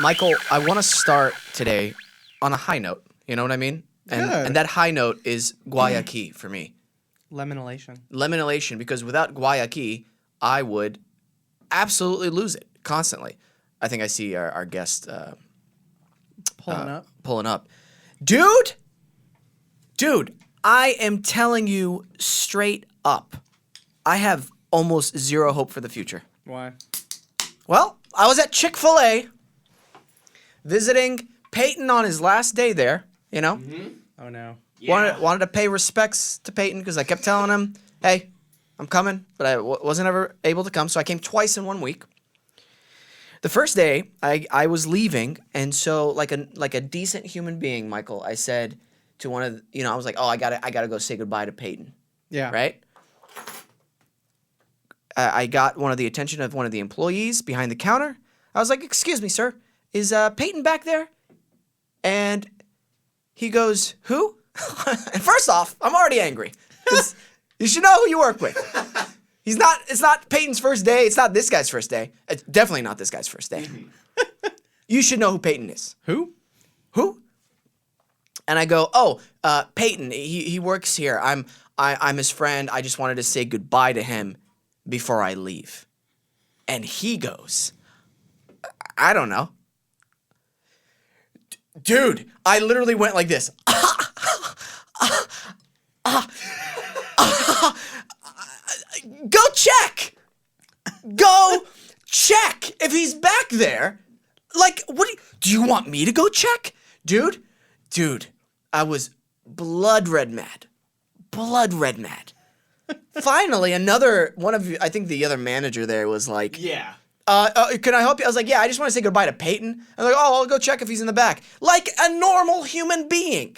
Michael, I want to start today on a high note. You know what I mean? And that high note is Guayaquil for me. Lemonelation. Lemonelation, because without Guayaquil, I would absolutely lose it constantly. I think I see our guest pulling up. Dude, I am telling you straight up, I have almost zero hope for the future. Why? Well, I was at Chick-fil-A visiting Peyton on his last day there, you know? Mm-hmm. Oh, no. Yeah. Wanted to pay respects to Peyton because I kept telling him, hey, I'm coming, but I wasn't ever able to come, so I came twice in 1 week. The first day, I was leaving, and so like a decent human being, Michael, I said to one of the, I was like, oh, I gotta go say goodbye to Peyton. Yeah. Right? I got the attention of one of the employees behind the counter. I was like, excuse me, sir, is Peyton back there? And he goes, who? And first off, I'm already angry. 'Cause you should know who you work with. It's not Peyton's first day. It's not this guy's first day. It's definitely not this guy's first day. You should know who Peyton is. Who? And I go, oh, Peyton, he works here. I'm his friend. I just wanted to say goodbye to him before I leave. And he goes, I don't know. Dude, I literally went like this. Go check! Go check if he's back there. Like, what do you want me to go check? Dude, I was blood red mad. Finally, another one of you, I think the other manager there was like, Yeah. can I help you? I was like, yeah, I just want to say goodbye to Peyton. I'm like, oh, I'll go check if he's in the back. Like a normal human being.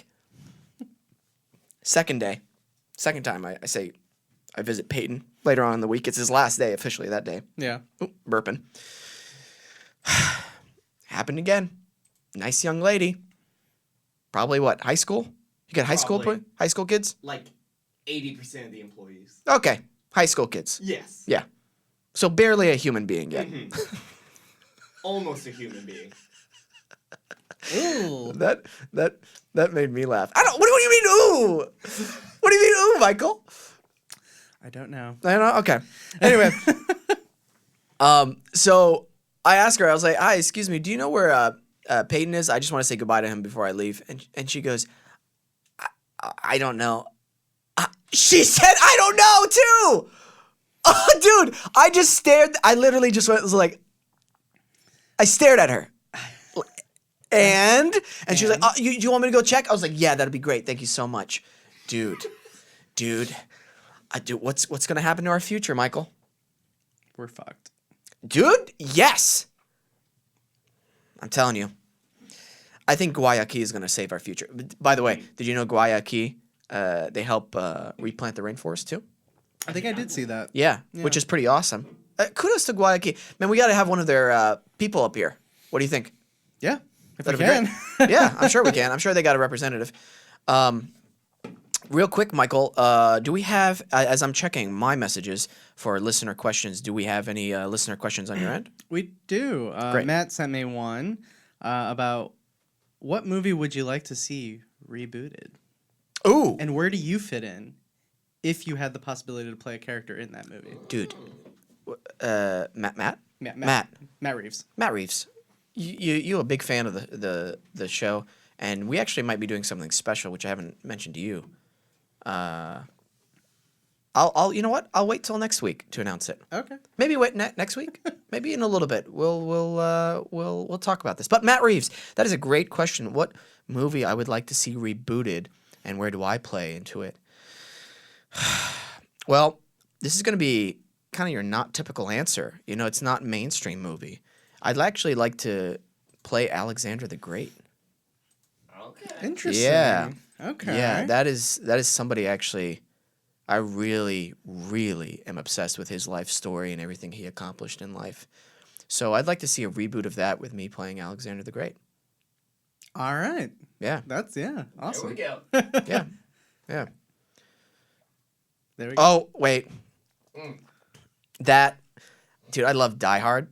Second time I visit Peyton later on in the week. It's his last day officially that day. Yeah. Ooh, burping. Happened again. Nice young lady. Probably what, high school? You got high school kids? Like 80% of the employees. Okay, high school kids. Yes. Yeah. So barely a human being yet. Mm-hmm. Almost a human being. Ooh. That made me laugh. What do you mean, ooh? What do you mean, ooh, Michael? I don't know. I don't know. Okay. Anyway. So I asked her, I was like, hi, excuse me, do you know where Peyton is? I just want to say goodbye to him before I leave. And she goes, I don't know. She said, I don't know, too. Oh, dude, I just stared. I literally just was like, I stared at her. And she was like, oh, you want me to go check? I was like, yeah, that'd be great. Thank you so much. Dude, what's going to happen to our future, Michael? We're fucked. Dude, yes. I'm telling you. I think Guayaquil is going to save our future. By the way, did you know Guayaquil, they help replant the rainforest too? I think I did see that. Yeah, which is pretty awesome. Kudos to Guayaquil. Man, we got to have one of their people up here. What do you think? Yeah, if That'd we be can. great. Yeah, I'm sure we can. I'm sure they got a representative. Real quick, Michael, do we have, as I'm checking my messages for listener questions, do we have any listener questions on your end? We do. Great. Matt sent me one about what movie would you like to see rebooted? Ooh. And where do you fit in if you had the possibility to play a character in that movie? Dude. Matt Reeves. Matt Reeves. You a big fan of the show, and we actually might be doing something special, which I haven't mentioned to you. I'll you know what? I'll wait till next week to announce it. Okay. Maybe wait next week. Maybe in a little bit. We'll talk about this. But Matt Reeves, that is a great question. What movie I would like to see rebooted, and where do I play into it? Well, this is going to be kind of your not typical answer. You know, it's not mainstream movie. I'd actually like to play Alexander the Great. Okay. Interesting. Yeah. Okay. Yeah, that is somebody actually I really, really am obsessed with his life story and everything he accomplished in life. So I'd like to see a reboot of that with me playing Alexander the Great. All right. Yeah. That's awesome. There we go. Yeah. Yeah. There we go. Oh, wait. That Dude, I love Die Hard.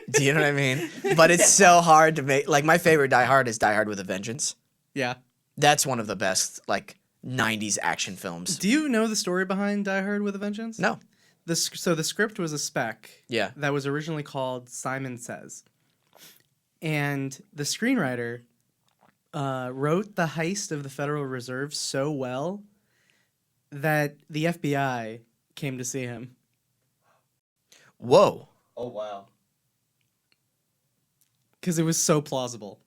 Do you know what I mean? But it's so hard to make. Like, my favorite Die Hard is Die Hard with a Vengeance. Yeah. That's one of the best, like, 90s action films. Do you know the story behind Die Hard with a Vengeance? No. So the script was a spec. Yeah. That was originally called Simon Says. And the screenwriter wrote the heist of the Federal Reserve so well that the FBI came to see him. Whoa. Oh wow. Because it was so plausible.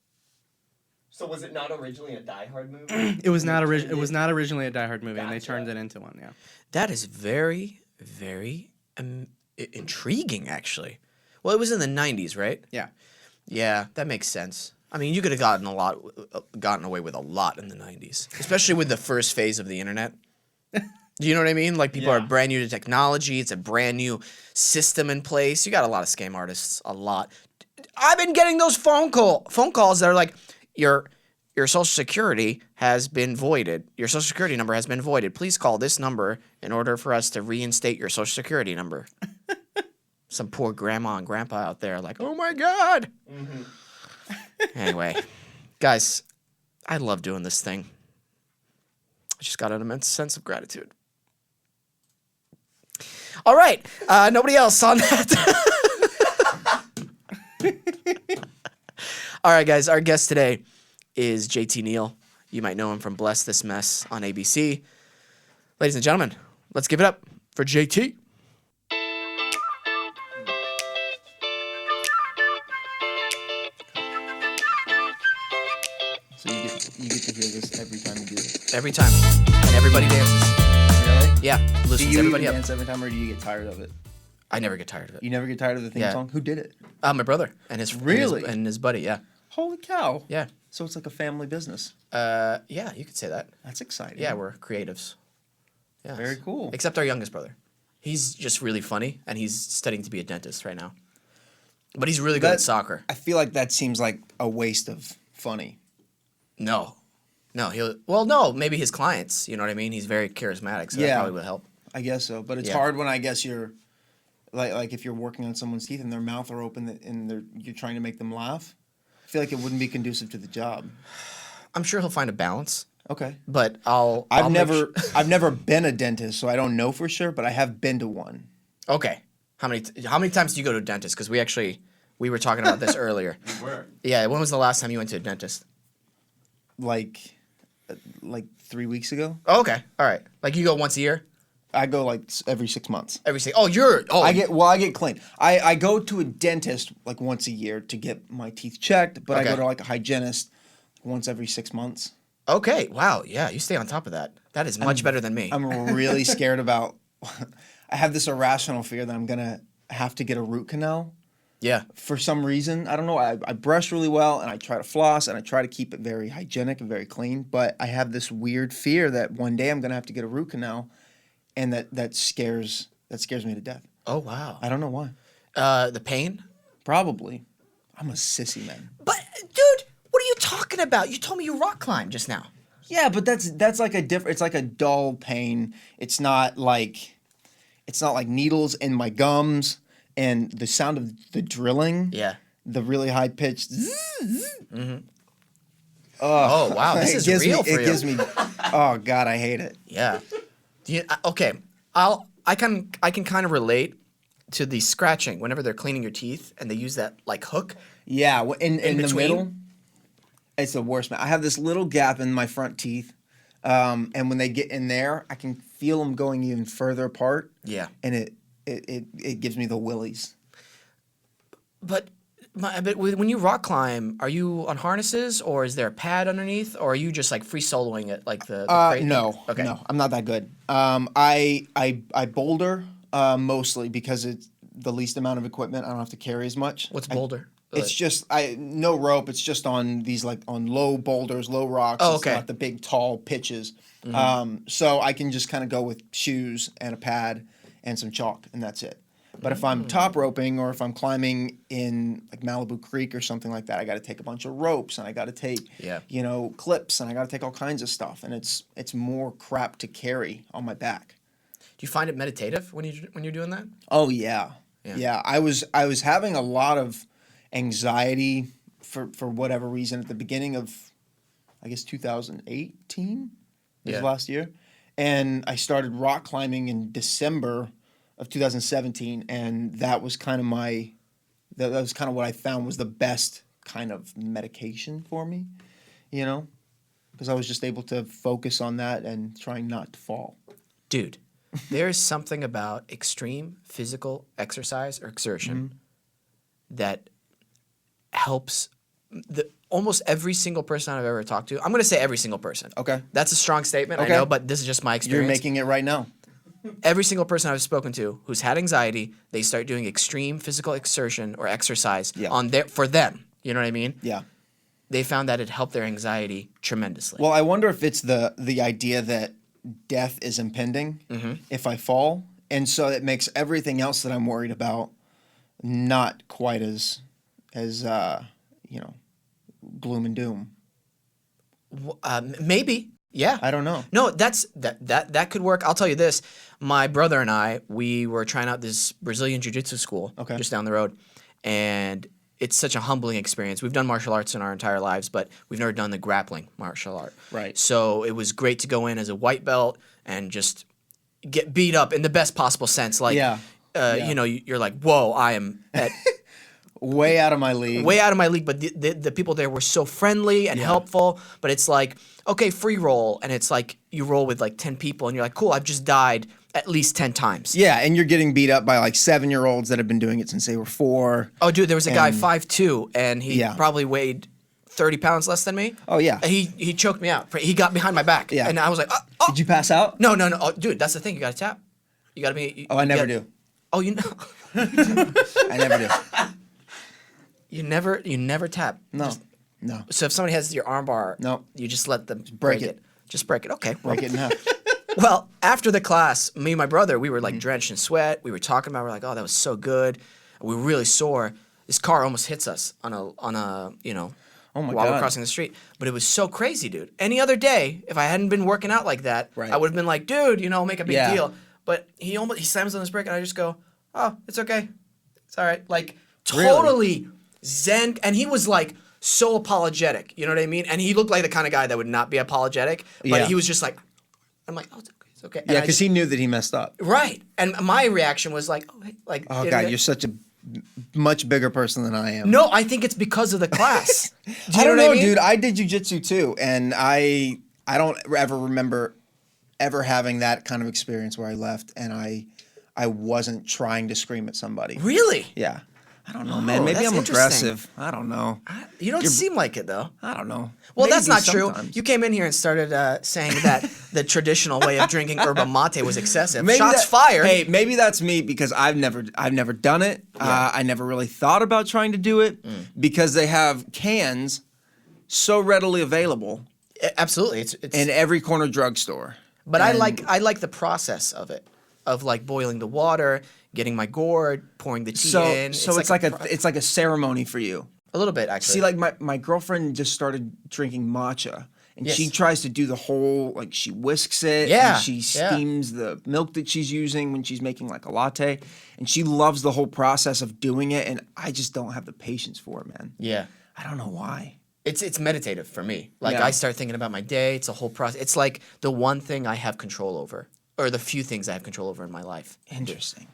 So was it not originally a Die Hard movie? It was not They turned it was not originally a Die Hard movie, and they Gotcha. turned it into one. Yeah. That is very, very intriguing, actually. Well, it was in the 90s, right? Yeah. Yeah, that makes sense. I mean, you could have gotten away with a lot in the 90s, especially with the first phase of the internet. Do you know what I mean? Like, people are Yeah. brand new to technology. It's a brand new system in place. You got a lot of scam artists, a lot. I've been getting those phone calls that are like, your Social Security has been voided. Your Social Security number has been voided. Please call this number in order for us to reinstate your Social Security number. Some poor grandma and grandpa out there like, oh my God. Anyway, guys, I love doing this thing. I just got an immense sense of gratitude. All right. Nobody else on that. All right, guys. Our guest today is JT Neill. You might know him from Bless This Mess on ABC. Ladies and gentlemen, let's give it up for JT. So you get to hear this every time you do it. Every time. And everybody dances. Really? Yeah. Do Loosens you everybody even up. dance every time, or do you get tired of it? I never get tired of it. You never get tired of the theme Yeah. song? Who did it? My brother and his Really? and his buddy. Yeah. Holy cow! Yeah. So it's like a family business. Yeah. You could say that. That's exciting. Yeah, we're creatives. Yeah. Very cool. Except our youngest brother. He's just really funny, and he's studying to be a dentist right now. But he's really good at soccer. I feel like that seems like a waste of funny. No, no, maybe his clients. You know what I mean? He's very charismatic, so that Yeah. probably would help. I guess so, but it's Yeah. hard when I guess you're like if you're working on someone's teeth and their mouth are open and you're trying to make them laugh. I feel like it wouldn't be conducive to the job. I'm sure he'll find a balance, Okay. but I'll I've make I've never been a dentist, so I don't know for sure, but I have been to one. Okay. How many times do you go to a dentist? Because we were talking about this earlier. Where? Yeah. When was the last time you went to a dentist? Like 3 weeks ago. Oh, okay. All right. Like, you go once a year? I go like every 6 months. Oh, I get clean. I go to a dentist like once a year to get my teeth checked, but I Okay. go to like a hygienist once every 6 months. Okay. Wow. Yeah. You stay on top of that. That is much better than me. I'm really scared about. I have this irrational fear that I'm gonna have to get a root canal Yeah. for some reason. I don't know. I brush really well and I try to floss and I try to keep it very hygienic and very clean. But I have this weird fear that one day I'm gonna have to get a root canal, and that scares me to death. Oh, wow. I don't know why. The pain? Probably. I'm a sissy, man. But, dude, what are you talking about? You told me you rock climb just now. Yeah, but that's like it's like a dull pain. It's not like needles in my gums and the sound of the drilling. Yeah. The really high pitched. Oh, wow. This is real for you. It gives me. Oh God, I hate it. Yeah. Okay. I can kind of relate to the scratching whenever they're cleaning your teeth and they use that like hook. Yeah, in the between? middle, it's the worst, man. I have this little gap in my front teeth, and when they get in there, I can feel them going even further apart. Yeah. And it gives me the willies. But when you rock climb, are you on harnesses or is there a pad underneath, or are you just like free soloing it like the crate? No, Okay. no, I'm not that good. I boulder mostly because it's the least amount of equipment. I don't have to carry as much. What's boulder? It's just no rope. It's just on these like on low boulders, low rocks. Oh, It's okay. not the big tall pitches. So I can just kind of go with shoes and a pad and some chalk, and that's it. But if I'm top roping or if I'm climbing in like Malibu Creek or something like that, I got to take a bunch of ropes and I got to take clips and I got to take all kinds of stuff, and it's more crap to carry on my back. you find it meditative when you're doing that? Oh yeah. Yeah. Yeah. I was having a lot of anxiety for whatever reason at the beginning of, I guess, 2018 was Yeah. last year. And I started rock climbing in December of 2017, and that was kind of that was kind of what I found was the best kind of medication for me, you know, because I was just able to focus on that and trying not to fall. Dude, there is something about extreme physical exercise or exertion that helps almost every single person I've ever talked to. I'm going to say every single person. Okay. That's a strong statement, Okay. I know, but this is just my experience. You're making it right now. Every single person I've spoken to who's had anxiety, they start doing extreme physical exertion or exercise for them. You know what I mean? Yeah. They found that it helped their anxiety tremendously. Well, I wonder if it's the idea that death is impending if I fall, and so it makes everything else that I'm worried about not quite as you know, gloom and doom. Maybe. Yeah. I don't know. No, that could work. I'll tell you this. My brother and I, we were trying out this Brazilian jiu-jitsu school just down the road. And it's such a humbling experience. We've done martial arts in our entire lives, but we've never done the grappling martial art. Right. So it was great to go in as a white belt and just get beat up in the best possible sense. Like, you know, you're like, whoa, I am at way out of my league. way out of my league, but the people there were so friendly and helpful. But it's like, okay, free roll, and it's like you roll with like 10 people, and you're like, cool, I've just died at least 10 times. Yeah, and you're getting beat up by like 7-year-olds that have been doing it since they were 4. Oh, dude, there was a guy 5'2", and he Yeah. probably weighed 30 pounds less than me. Oh, yeah. And he choked me out. He got behind my back. Yeah. And I was like, Did you pass out? no. Oh, dude, that's the thing. You got to tap. You got to be. Oh, I you never gotta- do. Oh, you know. I never do. You never tap. No. No. So if somebody has your arm bar, No. you just let them break break it. Just break it. Okay. Break it in half. Well, after the class, me and my brother, we were like drenched in sweat. We were talking about, we're like, oh, that was so good. We were really sore. This car almost hits us on a you know, Oh my while we're God. crossing the street. But it was so crazy, dude. Any other day, if I hadn't been working out like that, Right. I would have been like, dude, you know, make a big Yeah. deal. But he slams on his brake, and I just go, oh, it's okay. It's all right. Like, totally zen. And he was like so apologetic. You know what I mean? And he looked like the kind of guy that would not be apologetic. But Yeah. he was just like, I'm like, oh, it's okay. It's okay. And Yeah, I because just- he knew that he messed up. Right. And my reaction was like, oh, hey, like, Oh, God, you're such a much bigger person than I am. No, I think it's because of the class. Do you I don't what know, mean? dude. I did jujitsu too, and I don't ever remember ever having that kind of experience where I left and I wasn't trying to scream at somebody. Really? Yeah. I don't know, Oh, man. Maybe that's I'm interesting. aggressive. I don't know. You don't seem like it, though. I don't know. Well, that's Maybe not true. sometimes. You came in here and started saying that the traditional way of drinking yerba mate was excessive. Maybe Shots that- fired. Hey, maybe that's me because I've never done it. I never really thought about trying to do it because they have cans so readily available Absolutely. It's in every corner drugstore. But And- I like the process of it, of like boiling the water, getting my gourd, pouring the tea So in. it's like a ceremony for you. a little bit actually. See, like my girlfriend just started drinking matcha, and she Yes. tries to do the whole like she whisks it, Yeah, and she yeah. steams the milk that she's using when she's making like a latte, and she loves the whole process of doing it, and I just don't have the patience for it, man. yeah. I don't know why. It's meditative for me. Like Yeah. I start thinking about my day. It's a whole process. It's like the one thing I have control over, or the few things I have control over in my life. Interesting.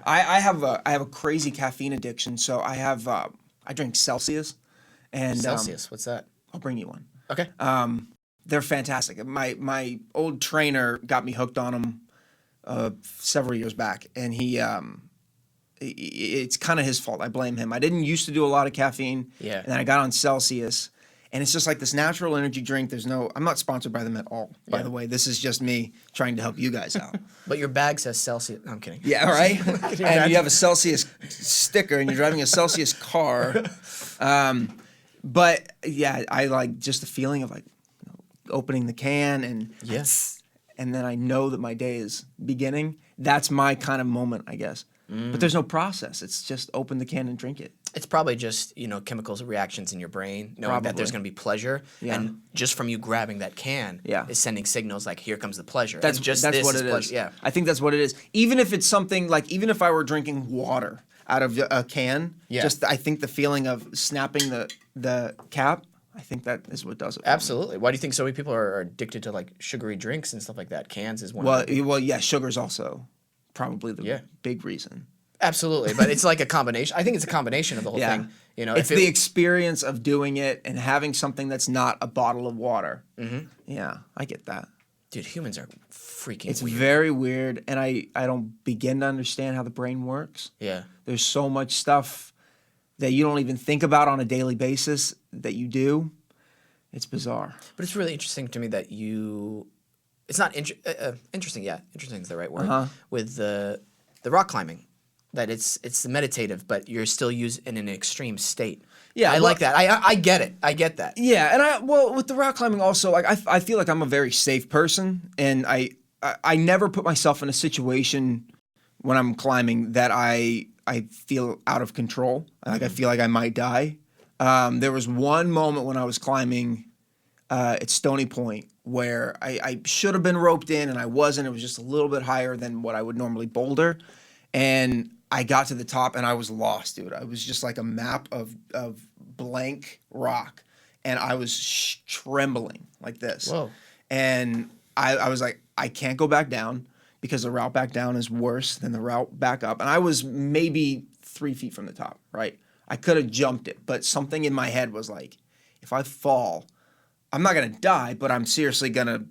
I have a crazy caffeine addiction, so I drink Celsius, and Celsius. What's that? I'll bring you one. Okay. They're fantastic. My old trainer got me hooked on them several years back, and it's kind of his fault. I blame him. I didn't used to do a lot of caffeine, Yeah. and then I got on Celsius, and it's just like this natural energy drink. I'm not sponsored by them at all, by Yeah. the way. This is just me trying to help you guys out. But your bag says Celsius. No, I'm kidding. Yeah, right. you And imagine? you have a Celsius sticker, and you're driving a Celsius car. But yeah, I like just the feeling of like opening the can and Yes. and then I know that my day is beginning. That's my kind of moment, I guess. But there's no process. It's just open the can and drink it. It's probably just, chemicals and reactions in your brain, knowing that there's Probably. going to be pleasure. Yeah. And just from you grabbing that can Yeah. is sending signals like, here comes the pleasure. That's and just that's this what is it is. pleasure. Yeah. I think that's what it is. Even if it's something like, even if I were drinking water out of a can, Yeah. I think the feeling of snapping the cap, I think that is what does it. for me. Absolutely. Why do you think so many people are addicted to like sugary drinks and stuff like that? Cans is one Well, of the big... well, yeah, sugar's also probably the Yeah. big reason. Absolutely. But it's like a combination. I think it's a combination of the whole Yeah. thing. It's the experience of doing it and having something that's not a bottle of water. Mm-hmm. Yeah, I get that. Dude, humans are freaking It's weird. very weird, and I don't begin to understand how the brain works. Yeah. There's so much stuff that you don't even think about on a daily basis that you do. It's bizarre. But it's really interesting to me that you... It's not interesting, yeah. Interesting is the right word. Uh-huh. With the rock climbing. That it's meditative, but you're still used in an extreme state. Yeah, I well- like that. I get it. I get that. Yeah, and with the rock climbing also, like I feel like I'm a very safe person, and I never put myself in a situation when I'm climbing that I feel out of control. Like I feel like I might die. There was one moment when I was climbing at Stony Point where I should have been roped in and I wasn't. It was just a little bit higher than what I would normally boulder, and I got to the top and I was lost, dude. I was just like a map of blank rock, and I was trembling like this. Whoa. And I was like, I can't go back down because the route back down is worse than the route back up. And I was maybe 3 feet from the top, right? I could have jumped it, but something in my head was like, if I fall, I'm not gonna die, but I'm seriously gonna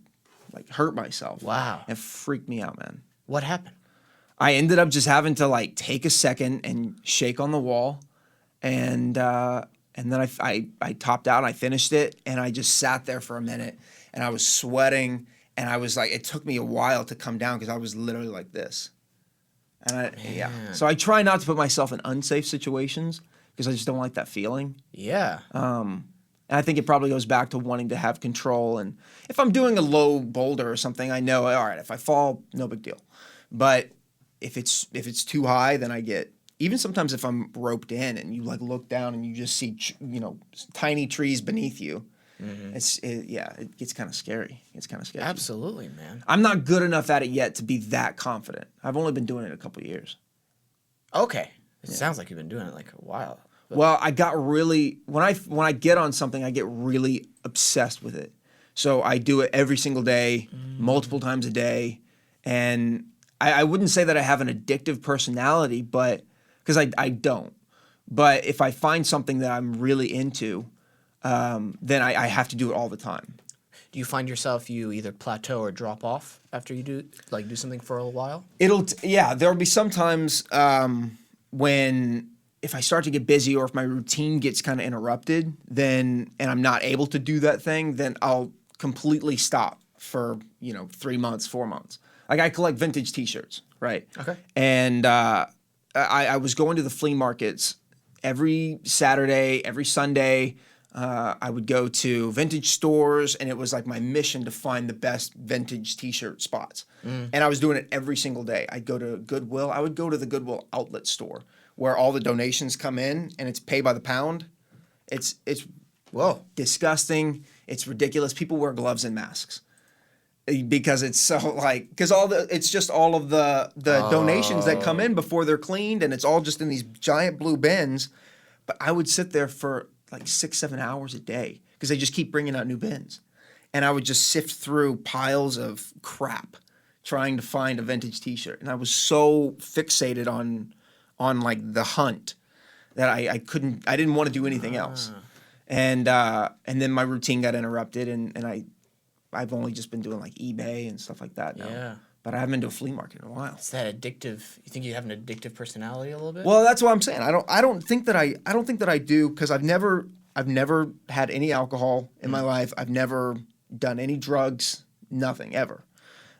like hurt myself. Wow. It freaked me out, man. What happened? I ended up just having to like take a second and shake on the wall, and then I topped out. I finished it, and I just sat there for a minute, and I was sweating, and I was like, it took me a while to come down because I was literally like this, and yeah. So I try not to put myself in unsafe situations because I just don't like that feeling. Yeah. And I think it probably goes back to wanting to have control. And if I'm doing a low boulder or something, I know, all right, if I fall, no big deal. But if it's too high, then I get, even sometimes if I'm roped in and you like look down and you just see tiny trees beneath you, it gets kind of scary. It's kind of scary. Absolutely, man. I'm not good enough at it yet to be that confident. I've only been doing it a couple of years. Okay. It sounds like you've been doing it like a while. But Well, I got really, when I get on something, I get really obsessed with it. So I do it every single day, multiple times a day, and I wouldn't say that I have an addictive personality, but because I don't. But if I find something that I'm really into, then I have to do it all the time. do you find yourself you either plateau or drop off after you do something for a while? There'll be some times when if I start to get busy or if my routine gets kind of interrupted, and I'm not able to do that thing, then I'll completely stop for 3 months, 4 months. Like I collect vintage T-shirts, right? Okay. And I was going to the flea markets every Saturday, every Sunday. I would go to vintage stores, and it was like my mission to find the best vintage T-shirt spots. And I was doing it every single day. I'd go to Goodwill. I would go to the Goodwill outlet store where all the donations come in, and it's pay by the pound. It's disgusting. It's ridiculous. People wear gloves and masks because it's so it's just all of the donations that come in before they're cleaned, and it's all just in these giant blue bins. But I would sit there for like 6-7 hours a day because they just keep bringing out new bins, and I would just sift through piles of crap trying to find a vintage T-shirt, and I was so fixated on like the hunt that I didn't want to do anything else, and then my routine got interrupted, and I've only just been doing like eBay and stuff like that now. Yeah. But I haven't been to a flea market in a while. It's that addictive. You think you have an addictive personality a little bit? Well, that's what I'm saying. I don't think that I do because I've never had any alcohol in my life. I've never done any drugs, nothing ever.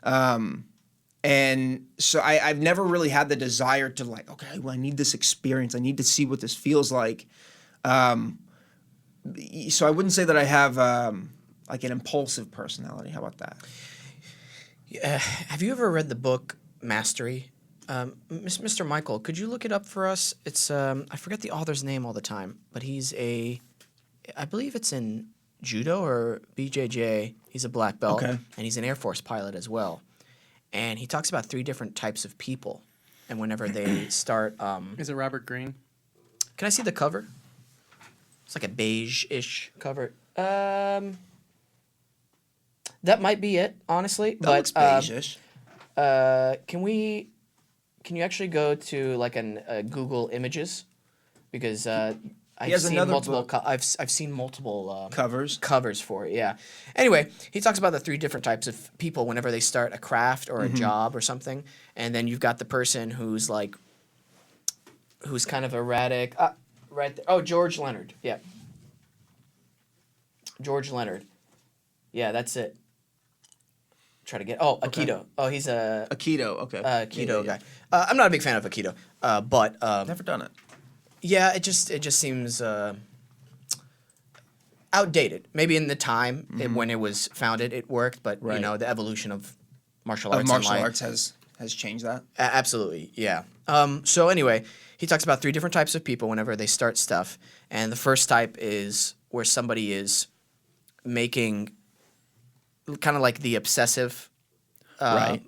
And so I've never really had the desire to like, okay, well, I need this experience. I need to see what this feels like. So I wouldn't say that I have like an impulsive personality. How about that? Have you ever read the book Mastery Mr. Michael, could you look it up for us? It's I forget the author's name all the time, but I believe it's in judo or BJJ. He's a black belt, Okay. and he's an Air Force pilot as well. And he talks about 3 different types of people, and whenever they start, Is it Robert Greene? can I see the cover? It's like a beige-ish cover. That might be it, honestly. That looks beige-ish. Can you actually go to like Google Images? Because I've has seen another multiple. book. I've seen multiple Covers. for it. Yeah. Anyway, he talks about the 3 different types of people whenever they start a craft or a job or something, and then you've got the person who's kind of erratic. Right there. Oh, George Leonard. Yeah. George Leonard. Yeah, that's it. Try to get. Oh, Aikido. Oh, he's a Aikido, okay. Aikido guy. I'm not a big fan of Aikido, but Never done it. yeah, it just seems outdated. Maybe in the time when it was founded, it worked, but Right. the evolution of martial Of arts. martial and arts has changed that. Absolutely, yeah. So anyway, he talks about 3 different types of people whenever they start stuff, and the first type is where somebody is making kind of like the obsessive Right.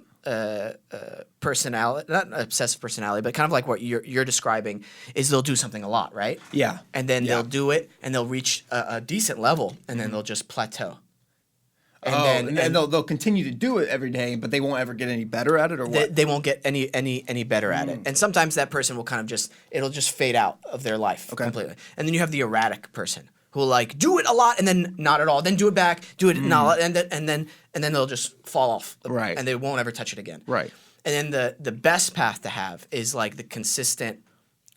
personality, not obsessive personality, but kind of like what you're describing is they'll do something a lot, right? Yeah. And then Yeah. they'll do it, and they'll reach a decent level, and then they'll just plateau. And then they'll continue to do it every day, but they won't ever get any better at it, or what? they won't get any better at it. And sometimes that person will kind of it'll just fade out of their life completely. And then you have the erratic person who will like do it a lot and then not at all, then do it back, do it not, and then they'll just fall off. Right. And they won't ever touch it again. Right. And then the best path to have is like the consistent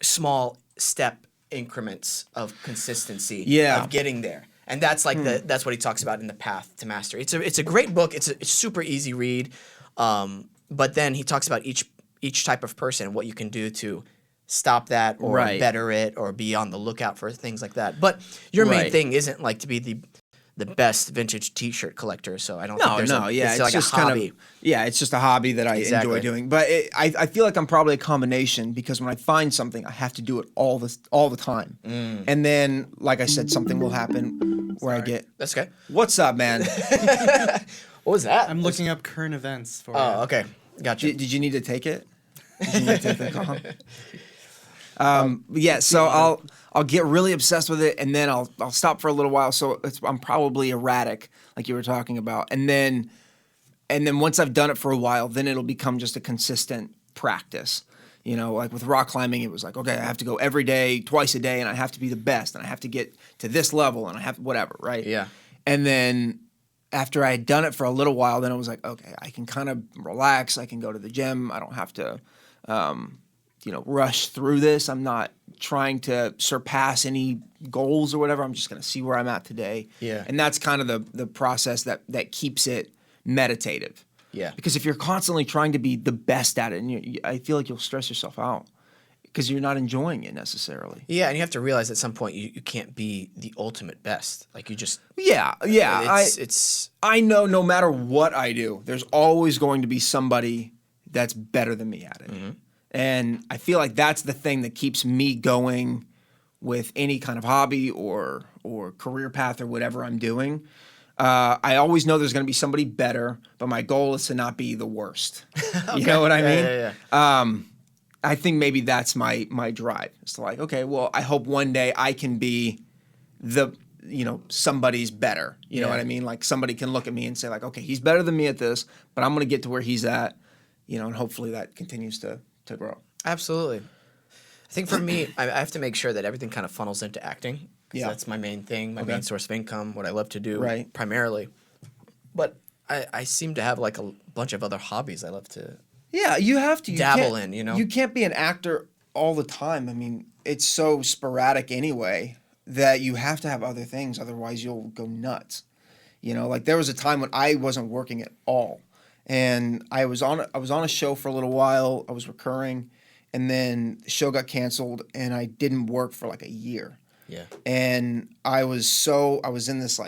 small step increments of consistency Yeah. of getting there. And that's like that's what he talks about in the path to mastery. It's a great book. It's a super easy read. But then he talks about each type of person, what you can do to stop that or Right. better it or be on the lookout for things like that. But your main Right. thing isn't like to be the best vintage T-shirt collector. So I don't think there's it's like just a hobby. it's just a hobby that I Exactly. enjoy doing. But I feel like I'm probably a combination because when I find something, I have to do it all the time. And then, like I said, something will happen where I get, That's okay. "What's up, man? What was that? I'm looking up current events for Oh, okay. Gotcha. Did you need to take it? Did you need to take the call?" Yeah, so I'll get really obsessed with it, and then I'll stop for a little while. So I'm probably erratic, like you were talking about, and then once I've done it for a while, then it'll become just a consistent practice. Like with rock climbing, it was like, okay, I have to go every day, twice a day, and I have to be the best, and I have to get to this level, and I have whatever, right? Yeah. And then after I had done it for a little while, then it was like, okay, I can kind of relax. I can go to the gym. I don't have to, rush through this. I'm not trying to surpass any goals or whatever. I'm just going to see where I'm at today. Yeah. And that's kind of the process that keeps it meditative. Yeah. Because if you're constantly trying to be the best at it, and I feel like you'll stress yourself out because you're not enjoying it necessarily. Yeah, and you have to realize at some point you can't be the ultimate best. Like you just Yeah. it's I know no matter what I do, there's always going to be somebody that's better than me at it. And I feel like that's the thing that keeps me going with any kind of hobby or career path or whatever I'm doing. I always know there's going to be somebody better, but my goal is to not be the worst. You know what I mean? Yeah. I think maybe that's my drive. It's like, okay, well, I hope one day I can be somebody's better. You know what I mean? Like somebody can look at me and say like, okay, he's better than me at this, but I'm going to get to where he's at, and hopefully that continues to grow. Absolutely. I think for me, I have to make sure that everything kind of funnels into acting. 'Cause Yeah. that's my main thing, my Okay. main source of income, what I love to do Right. primarily. But I seem to have like a bunch of other hobbies I love to. Yeah, you have to Dabble can't- in, You can't be an actor all the time. I mean, it's so sporadic anyway that you have to have other things, otherwise you'll go nuts. Like there was a time when I wasn't working at all, and I was on a show for a little while. I was recurring, and then the show got canceled, and I didn't work for like a year. Yeah. And I was in this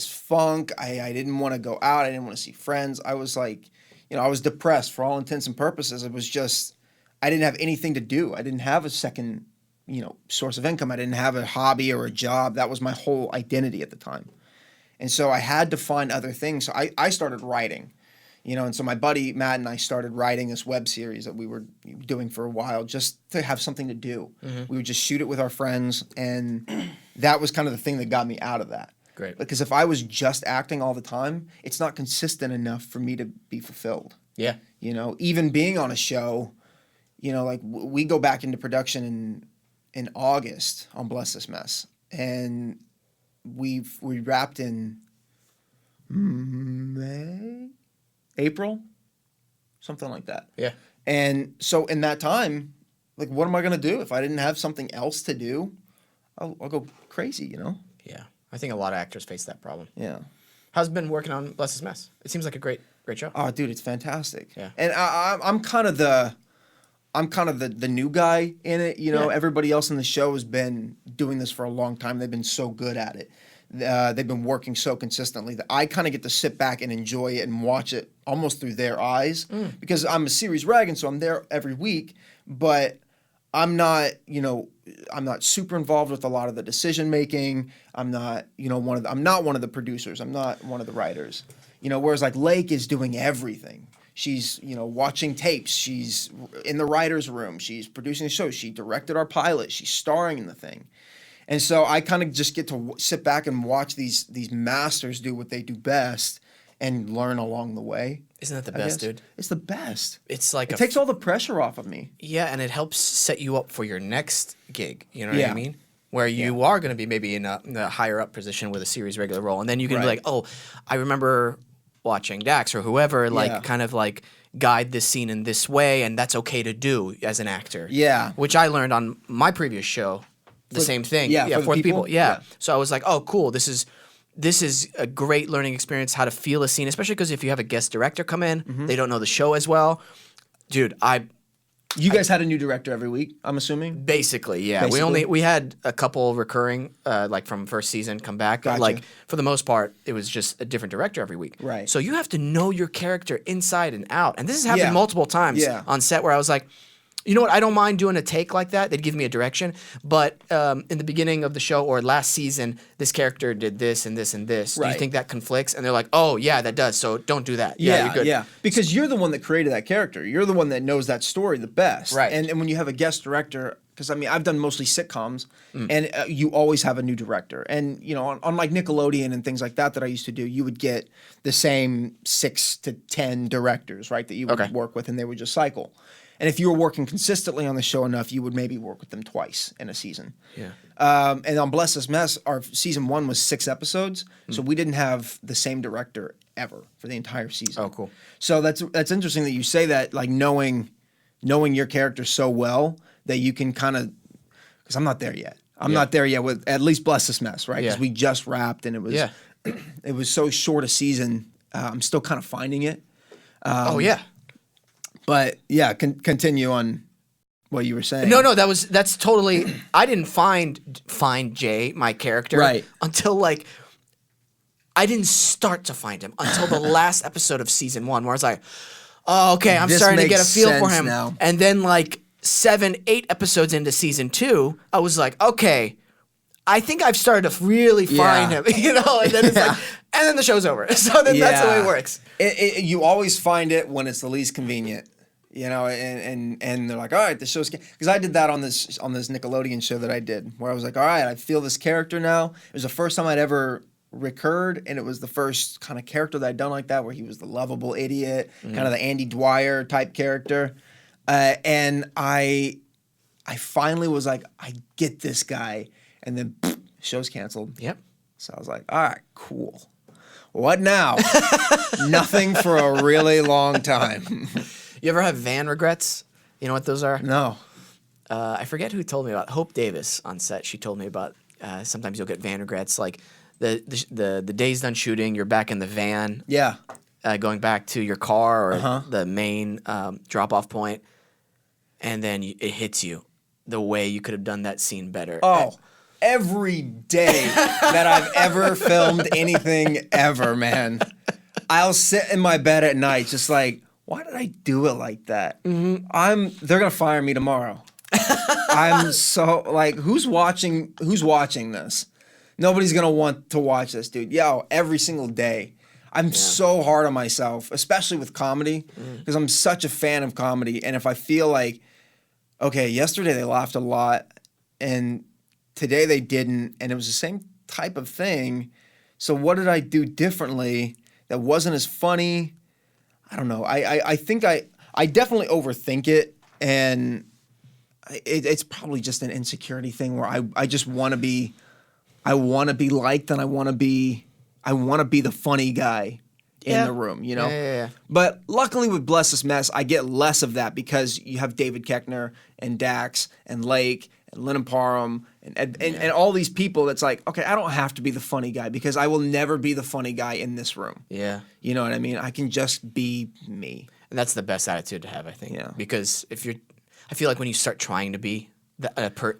funk. I didn't want to go out. I didn't want to see friends. I was like, I was depressed for all intents and purposes. It was just, I didn't have anything to do. I didn't have a second, source of income. I didn't have a hobby or a job. That was my whole identity at the time. And so I had to find other things. So I started writing, and so my buddy Matt and I started writing this web series that we were doing for a while just to have something to do. We would just shoot it with our friends, and that was kind of the thing that got me out of that. Great. Because if I was just acting all the time, it's not consistent enough for me to be fulfilled. Yeah. Even being on a show, like we go back into production in August on Bless This Mess, and we wrapped in May, April, something like that. Yeah. And so in that time, like, what am I gonna do if I didn't have something else to do? I'll go crazy, Yeah. I think a lot of actors face that problem. Yeah. How's it been working on Bless This Mess? It seems like a great show. Oh, dude, it's fantastic. Yeah. And I'm kind of the new guy in it. Yeah. Everybody else in the show has been doing this for a long time. They've been so good at it. They've been working so consistently that I kind of get to sit back and enjoy it and watch it almost through their eyes because I'm a series reg, and so I'm there every week, but I'm not, I'm not super involved with a lot of the decision making. I'm not, I'm not one of the producers. I'm not one of the writers. Whereas like Lake is doing everything. She's, watching tapes. She's in the writer's room. She's producing the show. She directed our pilot. She's starring in the thing. And so I kind of just get to sit back and watch these masters do what they do best and learn along the way. Isn't that the I best, guess. dude? It's the best. It's like It takes all the pressure off of me. Yeah, and it helps set you up for your next gig. You know what I Yeah. mean? Where you are going to be maybe in a higher up position with a series regular role, and then you can be Right. like, oh, I remember watching Dax or whoever, Yeah. kind of like guide this scene in this way, and that's okay to do as an actor. Yeah. Which I learned on my previous show, the same thing. yeah, for the people? Yeah. Yeah. So I was like, oh, cool. This is a great learning experience, how to feel a scene, especially because if you have a guest director come in, they don't know the show as well. Dude, You guys had a new director every week, I'm assuming? basically, yeah. Basically. We had a couple recurring, like from first season come back. But Gotcha. like for the most part, it was just a different director every week. Right. So you have to know your character inside and out. And this has happened Yeah. multiple times Yeah. on set where I was like, you know what? I don't mind doing a take like that. They'd give me a direction. But in the beginning of the show or last season, this character did this and this and this. Do you Right. think that conflicts? And they're like, oh, yeah, that does. So don't do that. Yeah, you're good. Yeah. Because you're the one that created that character. You're the one that knows that story the best. Right. And when you have a guest director, because I've done mostly sitcoms, and you always have a new director. And on like Nickelodeon and things like that I used to do, you would get the same 6 to 10 directors, right, that you would Okay. work with, and they would just cycle. And if you were working consistently on the show enough, you would maybe work with them twice in a season. Yeah. And on Bless This Mess, our season 1 was 6 episodes, so we didn't have the same director ever for the entire season. Oh, cool. So that's interesting that you say that, like knowing your character so well that you can kind of, because I'm not there yet. I'm not there yet with at least Bless This Mess, right? Because Yeah. we just wrapped, and it was it was so short a season. I'm still kind of finding it. Oh, yeah. But yeah, continue on what you were saying. No, that's totally. I didn't find Jay, my character, Right. until like I didn't start to find him until the last episode of season 1, where I was like, oh, okay, I'm This starting to get a makes feel for sense him. now. And then like 7, 8 episodes into season 2, I was like, okay, I think I've started to really find Yeah. him, and then it's like, and then the show's over. So then that's the way it works. You always find it when it's the least convenient, and they're like, all right, the show's, because I did that on this Nickelodeon show that I did, where I was like, all right, I feel this character now. It was the first time I'd ever recurred, and it was the first kind of character that I'd done like that, where he was the lovable idiot, kind of the Andy Dwyer type character, and I finally was like, I get this guy, and then show's canceled. Yep. So I was like, all right, cool. What now? Nothing for a really long time. You ever have van regrets? You know what those are? No. I forget who told me about Hope Davis on set. She told me about sometimes you'll get van regrets, like the day's done shooting, you're back in the van, Yeah. going back to your car or the main drop off point, and then it hits you the way you could have done that scene better. Oh, every day that I've ever filmed anything ever, man, I'll sit in my bed at night just like, why did I do it like that? They're gonna fire me tomorrow. I'm so like, who's watching this? Nobody's gonna want to watch this, dude. Yo, every single day. I'm so hard on myself, especially with comedy, because I'm such a fan of comedy. And if I feel like, okay, yesterday they laughed a lot, and today they didn't, and it was the same type of thing. So what did I do differently that wasn't as funny? I don't know. I think I definitely overthink it, and it's probably just an insecurity thing where I just want to be, I want to be liked, and I want to be the funny guy in the room, you know? Yeah. But luckily with Bless This Mess, I get less of that because you have David Koechner and Dax and Lake and Lennon Parham and all these people that's like, okay, I don't have to be the funny guy because I will never be the funny guy in this room. Yeah. You know what I mean? I can just be me. And that's the best attitude to have, I think. Yeah. Because I feel like when you start trying to be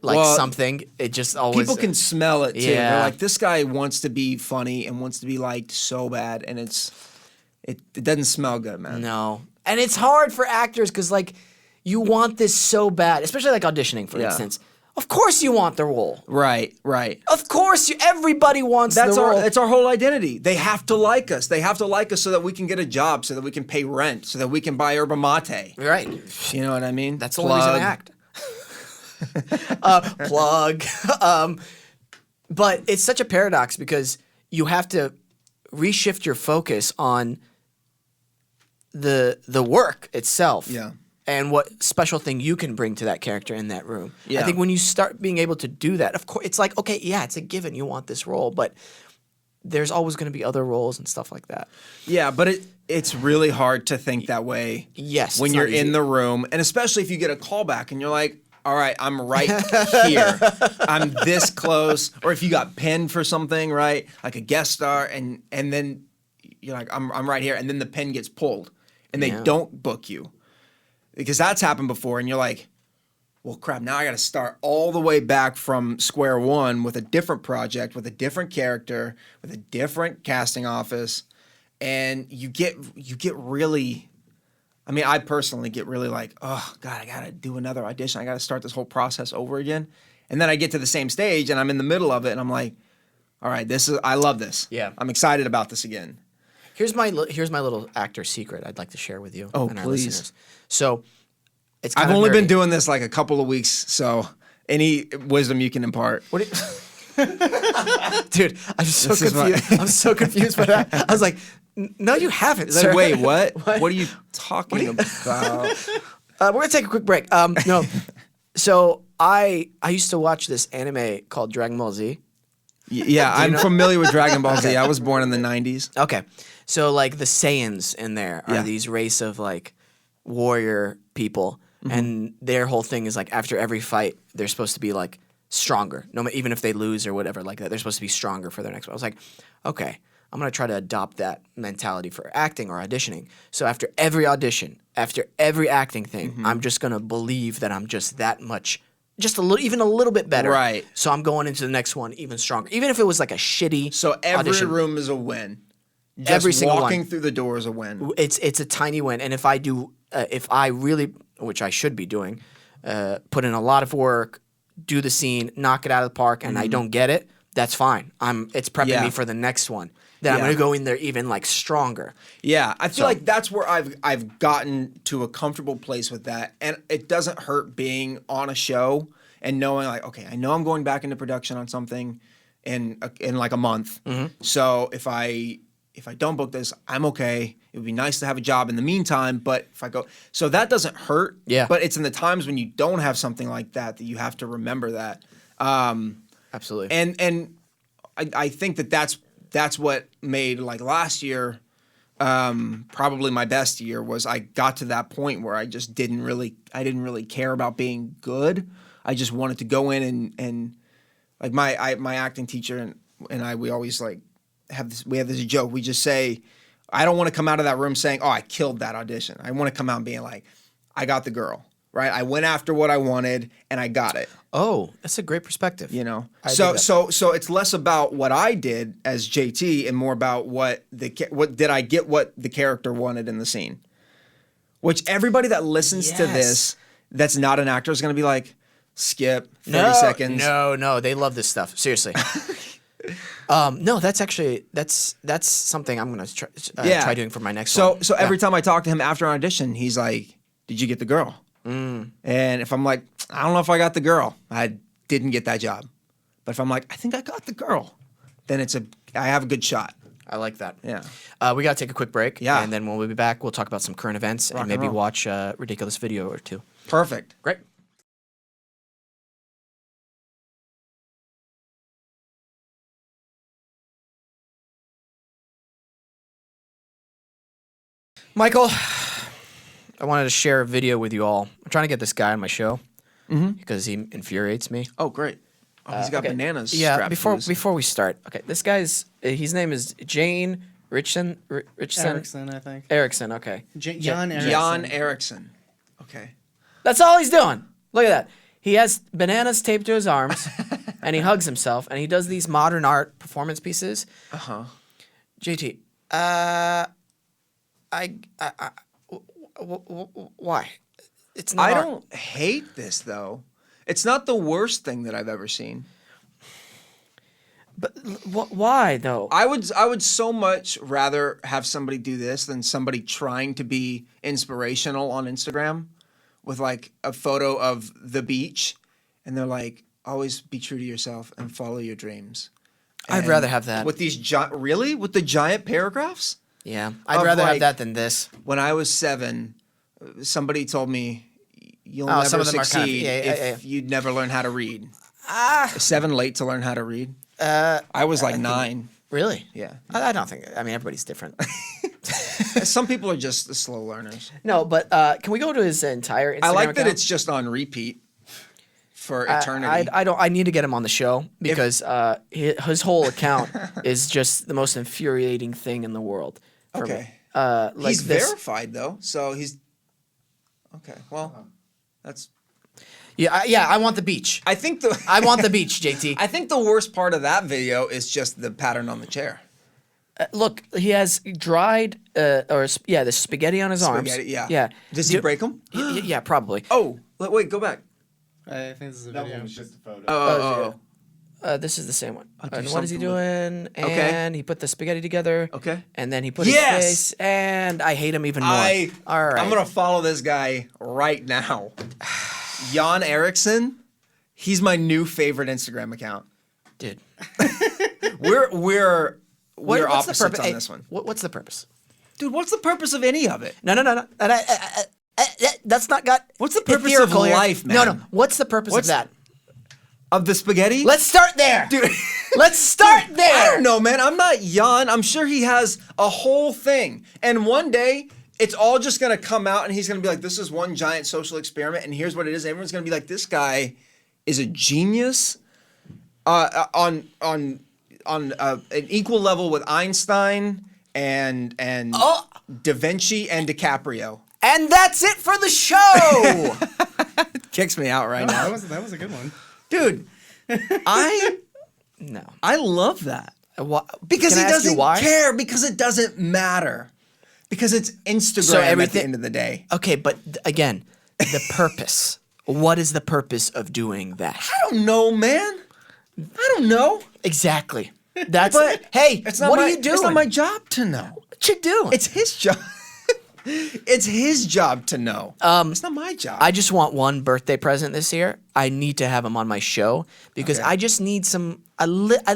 Well, something, it just always. People can smell it too. Yeah. They're like, this guy wants to be funny and wants to be liked so bad, and it doesn't smell good, man. No. And it's hard for actors because, like, you want this so bad, especially like auditioning, for Yeah. instance. Of course you want the role. Right. Of course everybody wants the role. That's our whole identity. They have to like us. They have to like us so that we can get a job, so that we can pay rent, so that we can buy yerba mate. Right. You know what I mean? That's the only reason I act. Plug. But it's such a paradox because you have to reshift your focus on the work itself. Yeah. And what special thing you can bring to that character in that room. Yeah. I think when you start being able to do that, of course, it's like, okay, yeah, it's a given. You want this role, but there's always going to be other roles and stuff like that. Yeah, but it's really hard to think that way. Yes, when it's you're not in easy. the room, and especially if you get a callback and you're like, all right, I'm right here. I'm this close. Or if you got pinned for something, right? Like a guest star, and then you're like, I'm right here, and then the pin gets pulled, and they Yeah. don't book you. Because that's happened before, and you're like, well, crap, now I got to start all the way back from square one with a different project, with a different character, with a different casting office, and you get really, I mean, I personally get really like, oh, God, I got to do another audition. I got to start this whole process over again. And then I get to the same stage, and I'm in the middle of it, and I'm like, all right, I love this. Yeah. I'm excited about this again. Here's my little actor secret I'd like to share with you. Oh, and our please. listeners. So, it's I've kind of only been nerdy. doing this like a couple of weeks, so any wisdom you can impart. What? Dude, I'm so This is my- confused. I'm so confused by that. I was like, no, you haven't. It's like, sir." wait, what? What are you talking about? We're gonna take a quick break. No. So I used to watch this anime called Dragon Ball Z. Yeah, I'm familiar with Dragon Ball Z. I was born in the 90s. Okay. So like the Saiyans in there are Yeah. these race of like warrior people, and their whole thing is like after every fight they're supposed to be like stronger. Even if they lose or whatever like that, they're supposed to be stronger for their next one. I was like, okay, I'm gonna try to adopt that mentality for acting or auditioning. So after every audition, after every acting thing, I'm just gonna believe that I'm just that much. Just even a little bit better. Right. So I'm going into the next one even stronger. Even if it was like a shitty So every audition. room is a win. Just Every single walking one. through the door is a win. It's a tiny win, and if I really, which I should be doing, put in a lot of work, do the scene, knock it out of the park, and I don't get it, that's fine. It's prepping Yeah. me for the next one. Then I'm Yeah. gonna go in there even like stronger. Yeah, I feel like that's where I've gotten to a comfortable place with that, and it doesn't hurt being on a show and knowing like, okay, I know I'm going back into production on something in like a month. So if I don't book this, I'm okay. It would be nice to have a job in the meantime, but if I go, so that doesn't hurt. Yeah. But it's in the times when you don't have something like that you have to remember that. Absolutely. And I think that's what made like last year probably my best year was I got to that point where I just didn't really care about being good. I just wanted to go in and like my acting teacher and I we always like have this joke. We just say I don't want to come out of that room saying, "Oh, I killed that audition." I want to come out being like, "I got the girl." Right? I went after what I wanted and I got it. oh, that's a great perspective. You know, I so dig that. so it's less about what I did as JT and more about what did I get what the character wanted in the scene. which everybody that listens to Yes. this that's not an actor is going to be like, skip 30 No, seconds. No, they love this stuff. Seriously. No, that's actually that's something I'm gonna try doing for my next one. So every time I talk to him after an audition, he's like, "Did you get the girl?" And if I'm like, "I don't know if I got the girl. I didn't get that job," but if I'm like, "I think I got the girl," then I have a good shot. I like that. Yeah. We gotta take a quick break. Yeah. And then when we be back, we'll talk about some current events Rock and and maybe roll. watch a ridiculous video or two. Perfect. Great. Michael, I wanted to share a video with you all. I'm trying to get this guy on my show because he infuriates me. Oh, great. Oh, he's got Okay. bananas. Yeah. strapped to his- Before we start, okay, this guy's his name is Jane Richson. Erichsen, I think. Erichsen. Okay. John Erichsen. Jan Erichsen. Okay. That's all he's doing. Look at that. He has bananas taped to his arms, and he hugs himself, and he does these modern art performance pieces. JT, why? It's not. I don't hate this though. It's not the worst thing that I've ever seen. But why though? I would so much rather have somebody do this than somebody trying to be inspirational on Instagram with like a photo of the beach and they're like, always be true to yourself and follow your dreams. I'd And rather have that. with these really with the giant paragraphs. Yeah, I'd Of, rather have like- that than this. When I was 7, somebody told me you'll Oh, some never of them are kind of- succeed if you'd never learn how to read. 7 late to learn how to read. I was like 9. Really? Yeah. I don't think. I mean, everybody's different. Some people are just the slow learners. No, but can we go to his entire Instagram I like that account? it's just on repeat for eternity. I don't. I need to get him on the show because his whole account is just the most infuriating thing in the world. For Okay. me. Like He's this. verified though, so he's okay. Well, that's. Yeah. I want the beach. I think the. I want the beach, JT. I think the worst part of that video is just the pattern on the chair. Look, he has dried the spaghetti on his arms. Spaghetti, yeah. Yeah. Does he break them? Yeah, probably. Oh, wait, go back. I think this is a That video. one was just a photo. Oh. This is the same one. do And what is he something with- doing? Okay. And he put the spaghetti together. Okay. And then he put Yes! his face. And I hate him even more. All right. I'm gonna follow this guy right now. Jan Erichsen. He's my new favorite Instagram account. Dude. We're What's the opposites purpose? on Hey, this one. What's the purpose? Dude, what's the purpose of any of it? No. That's not got. What's the purpose of ethereal here. life, No. man? What's the purpose What's- of that? Of the spaghetti? Let's start there. Dude. Let's start there. I don't know, man. I'm not Jan. I'm sure he has a whole thing. And one day, it's all just going to come out and he's going to be like, this is one giant social experiment and here's what it is. Everyone's going to be like, this guy is a genius on an equal level with Einstein and Da Vinci and DiCaprio. And that's it for the show. Kicks me out right now. That was a good one. Dude, I No. love that. Can Because he I ask you doesn't why? care, because it doesn't matter. Because it's Instagram at everything- the end of the day. Okay, but again, the purpose. What is the purpose of doing that? I don't know, man. I don't know. Exactly. That's But hey, it's not what my, are you doing? It's not my job to know. What you doing? It's his job. It's his job to know. It's not my job. I just want one birthday present this year. I need to have him on my show because Okay. I just need at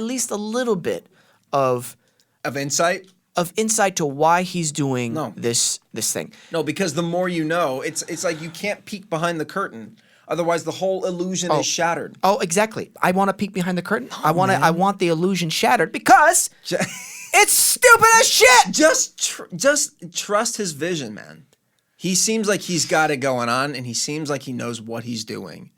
least a little bit of of insight? insight to why he's doing No. this thing. No, because the more you know, it's like you can't peek behind the curtain. Otherwise, the whole illusion is shattered. Oh, exactly. I want to peek behind the curtain. I want the illusion shattered because it's stupid as shit. Just trust his vision, man. He seems like he's got it going on, and he seems like he knows what he's doing.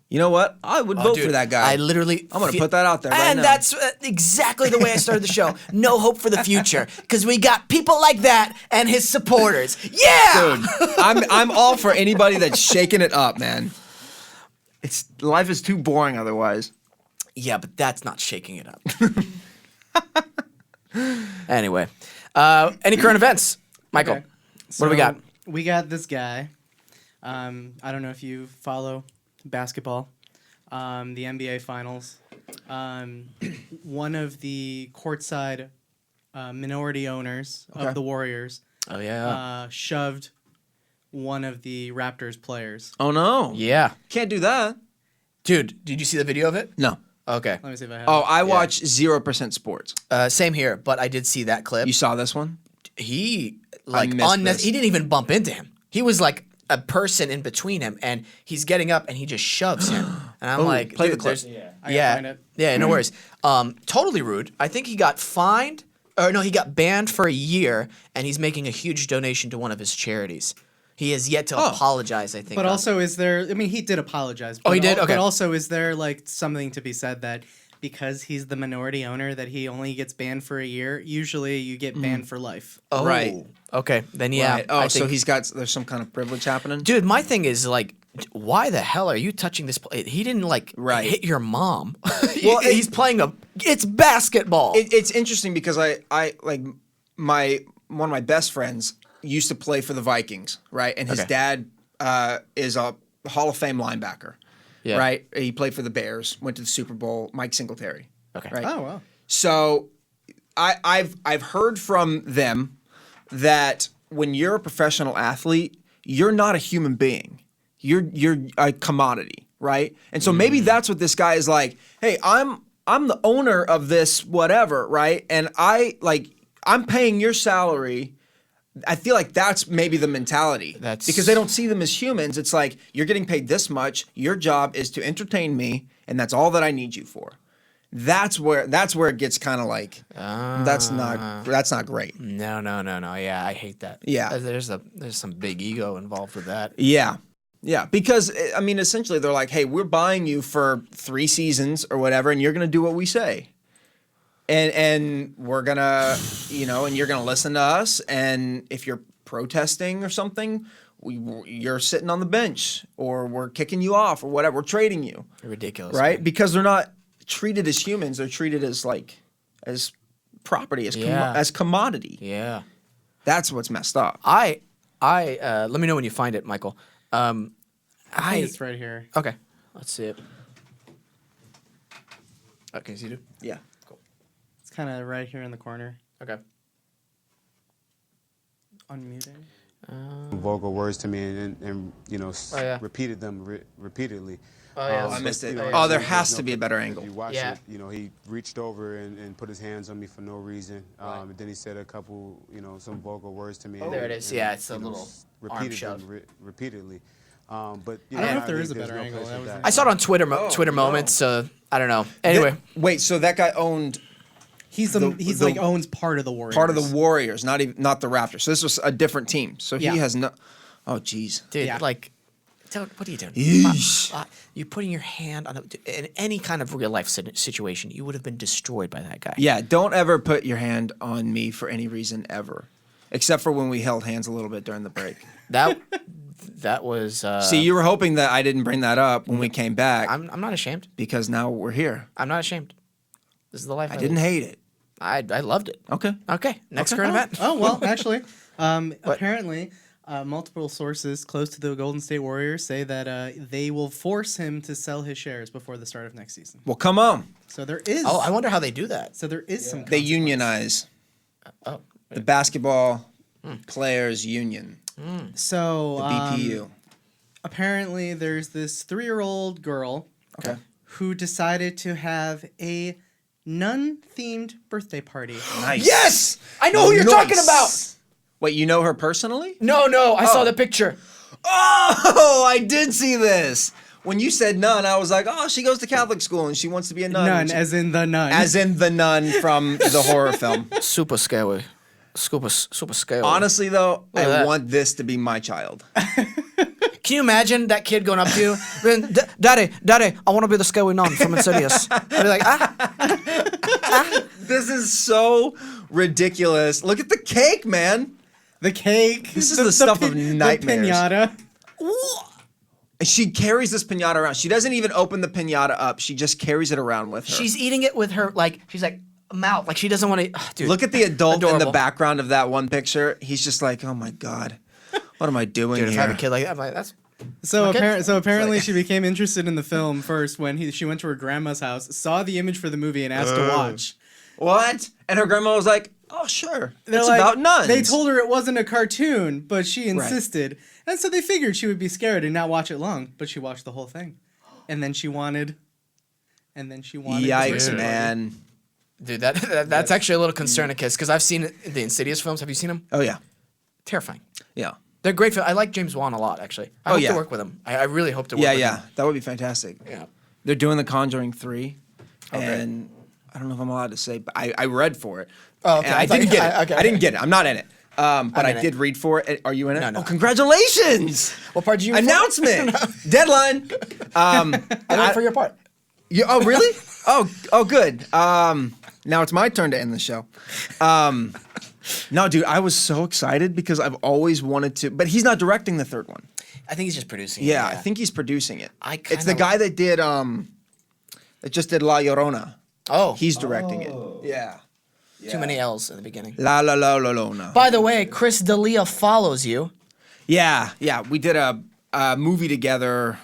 You know what? I would vote for that guy. I literally. I'm gonna put that out there right and now. that's exactly the way I started the show. No hope for the future because we got people like that and his supporters. Yeah, Dude, I'm all for anybody that's shaking it up, man. Life is too boring otherwise. Yeah, but that's not shaking it up. Anyway, any current events, Michael? Okay. What do we got? we got this guy. I don't know if you follow basketball, the NBA Finals. One of the courtside minority owners of the Warriors Oh yeah. shoved one of the Raptors players. Oh no. Yeah. Can't do that. Dude, did you see the video of it? No. Okay. Let me see if I have Oh, it. I watch 0% sports. Same here, but I did see that clip. You saw this one? He like missed this. he didn't even bump into him. He was like a person in between him, and he's getting up and he just shoves him. And I'm like, play the dude, clip. there's- I gotta find it. Yeah, no worries. Totally rude. I think he got fined, or no, he got banned for a year, and he's making a huge donation to one of his charities. He has yet to apologize, I think. But on- also, is there? I mean, he did apologize. But he did? Okay. But also, is there like something to be said that because he's the minority owner, that he only gets banned for a year? Usually, you get banned for life. Oh, Right. Okay, then yeah. Right. Oh, I so think- there's some kind of privilege happening? Dude, my thing is like, why the hell are you touching this? He didn't like hit your mom. Well, he's playing it's basketball. It's interesting because I like one of my best friends used to play for the Vikings, right? And his Okay. dad is a Hall of Fame linebacker, Yeah. right? He played for the Bears, went to the Super Bowl. Mike Singletary, Okay. right? Oh wow. So I've heard from them that when you're a professional athlete, you're not a human being. You're a commodity, right? And so maybe that's what this guy is like. Hey, I'm the owner of this whatever, right? And I'm paying your salary. I feel like that's maybe the mentality. That's- because they don't see them as humans. It's like you're getting paid this much. Your job is to entertain me, and that's all that I need you for. That's where it gets kind of like that's not great. No. Yeah, I hate that. Yeah. There's some big ego involved with that. Yeah. Yeah, because I mean essentially they're like, "Hey, we're buying you for 3 seasons or whatever and you're going to do what we say." And we're going to, and you're going to listen to us, and if you're protesting or something, you're sitting on the bench or we're kicking you off or whatever, we're trading you. Ridiculous. Right? man. Because they're not treated as humans, they're treated as property, as commodity. Yeah. That's what's messed up. I let me know when you find it, Michael. I think it's right here. Okay. Let's see it. Okay, see it? Yeah. It's kind of right here in the corner. Okay. Unmuting. Vocal words to me and yeah. repeated them repeatedly. Oh, yeah. I missed it. You know, Oh, there there's has no to be a better picture. angle. If you watch Yeah. it, he reached over and put his hands on me for no reason. And then he said a couple, some vocal words to me. Oh, there it is. Yeah, it's a little arm repeated shove. them repeatedly. But I don't know if there is a there's better no angle. place That like was- that. I saw it on Twitter moments. I don't know. Anyway, Wait, so that guy owned He's The- like owns part of the Warriors. part of the Warriors, not the Raptors. So this was a different team. So Yeah. he has no. Oh, jeez. dude, Yeah. like, what are you doing? Yeesh. You're putting your hand on in any kind of real life situation. You would have been destroyed by that guy. Yeah, don't ever put your hand on me for any reason ever, except for when we held hands a little bit during the break. That was. See, you were hoping that I didn't bring that up when we came back I'm not ashamed. because now we're here. I'm not ashamed. This is the life I didn't hate it. I loved it. Okay. Okay, next current event. Oh well, actually, apparently, multiple sources close to the Golden State Warriors say that they will force him to sell his shares before the start of next season. Well, come on. So there is. Oh, I wonder how they do that. So there is some. They consequence. unionize Oh, the basketball players union, So the BPU. apparently, there's this 3-year-old girl Okay. who decided to have a nun-themed birthday party. Nice. yes, I know who you're talking about. Wait, you know her personally? No, I saw the picture. Oh, I did see this. When you said nun, I was like, oh, she goes to Catholic school and she wants to be a nun. Nun, as in the nun. As in the nun from the horror film. Super scary. Super scary. Honestly, though, Look at I that. want this to be my child. Can you imagine that kid going up to you, Daddy, I want to be the scary nun from Insidious. I'd be like, This is so ridiculous. Look at the cake, man. the cake. This is the stuff of The nightmares. pinata. She carries this pinata around. She doesn't even open the pinata up. She just carries it around with her. she's eating it with her, like, she's like, mouth. Like, she doesn't want to, dude. Look at the adult in the Adorable. background of that one picture. He's just like, oh my God. What am I doing Dude, if I here? have a kid like that, I'm like, that's So, Okay. apparently she became interested in the film first when she went to her grandma's house, saw the image for the movie, and asked to watch. What? And her grandma was like, "Oh, sure. They're It's like- about nuns." They told her it wasn't a cartoon, but she insisted. And so they figured she would be scared and not watch it long, but she watched the whole thing. And then she wanted. Yikes, to- man. dude. That's actually a little concerning, because I've seen the Insidious films. Have you seen them? Oh yeah, Terrifying. yeah, They're great. I like James Wan a lot, actually. I hope yeah. to work with him. I really hope to work yeah, with yeah. him. That would be fantastic. Yeah. They're doing The Conjuring 3, great. and I don't know if I'm allowed to say, but I read for it. Oh, okay. And I I thought- didn't get it. okay, I didn't okay. get it. I'm not in it. But I'm I in it. did read for it. Are you in it? No, no. Oh, congratulations! What part did you read for? Announcement! Deadline! I read for your part. Oh, really? Oh, good. Now it's my turn to end the show. No, dude, I was so excited because I've always wanted to, but he's not directing the third one. I think he's just producing. Yeah, it, I think he's producing it. I It's the kinda- guy that did that just did La Llorona. Oh, He's directing it. Yeah. too many L's in the beginning. La La La La Llorona. By the way, Chris D'Elia follows you. Yeah. We did a movie together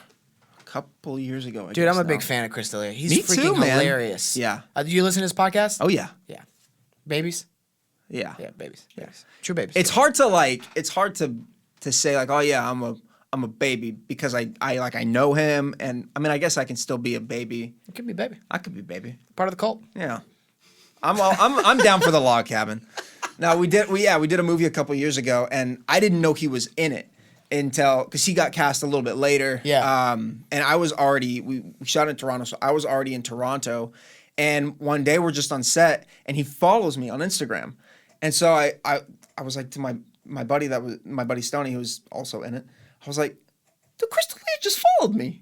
a couple years ago. Dude, I'm a big fan of Chris D'Elia. He's Me freaking too, man. hilarious. Yeah. Do you listen to his podcast? Oh yeah. Yeah. Babies? Yeah. Yeah, babies. Babies. True babies. It's hard to say like, oh yeah, I'm a baby because I know him, and I mean I guess I can still be a baby. It could be baby. I could be baby. Part of the cult. Yeah, I'm down for the log cabin. Now we did a movie a couple years ago, and I didn't know he was in it until because he got cast a little bit later. Yeah. And I was already we shot in Toronto, so I was already in Toronto, and one day we're just on set, and he follows me on Instagram, and so I was like to my buddy Stoney, who was also in it. I was like, dude, Chris D'Elia just followed me.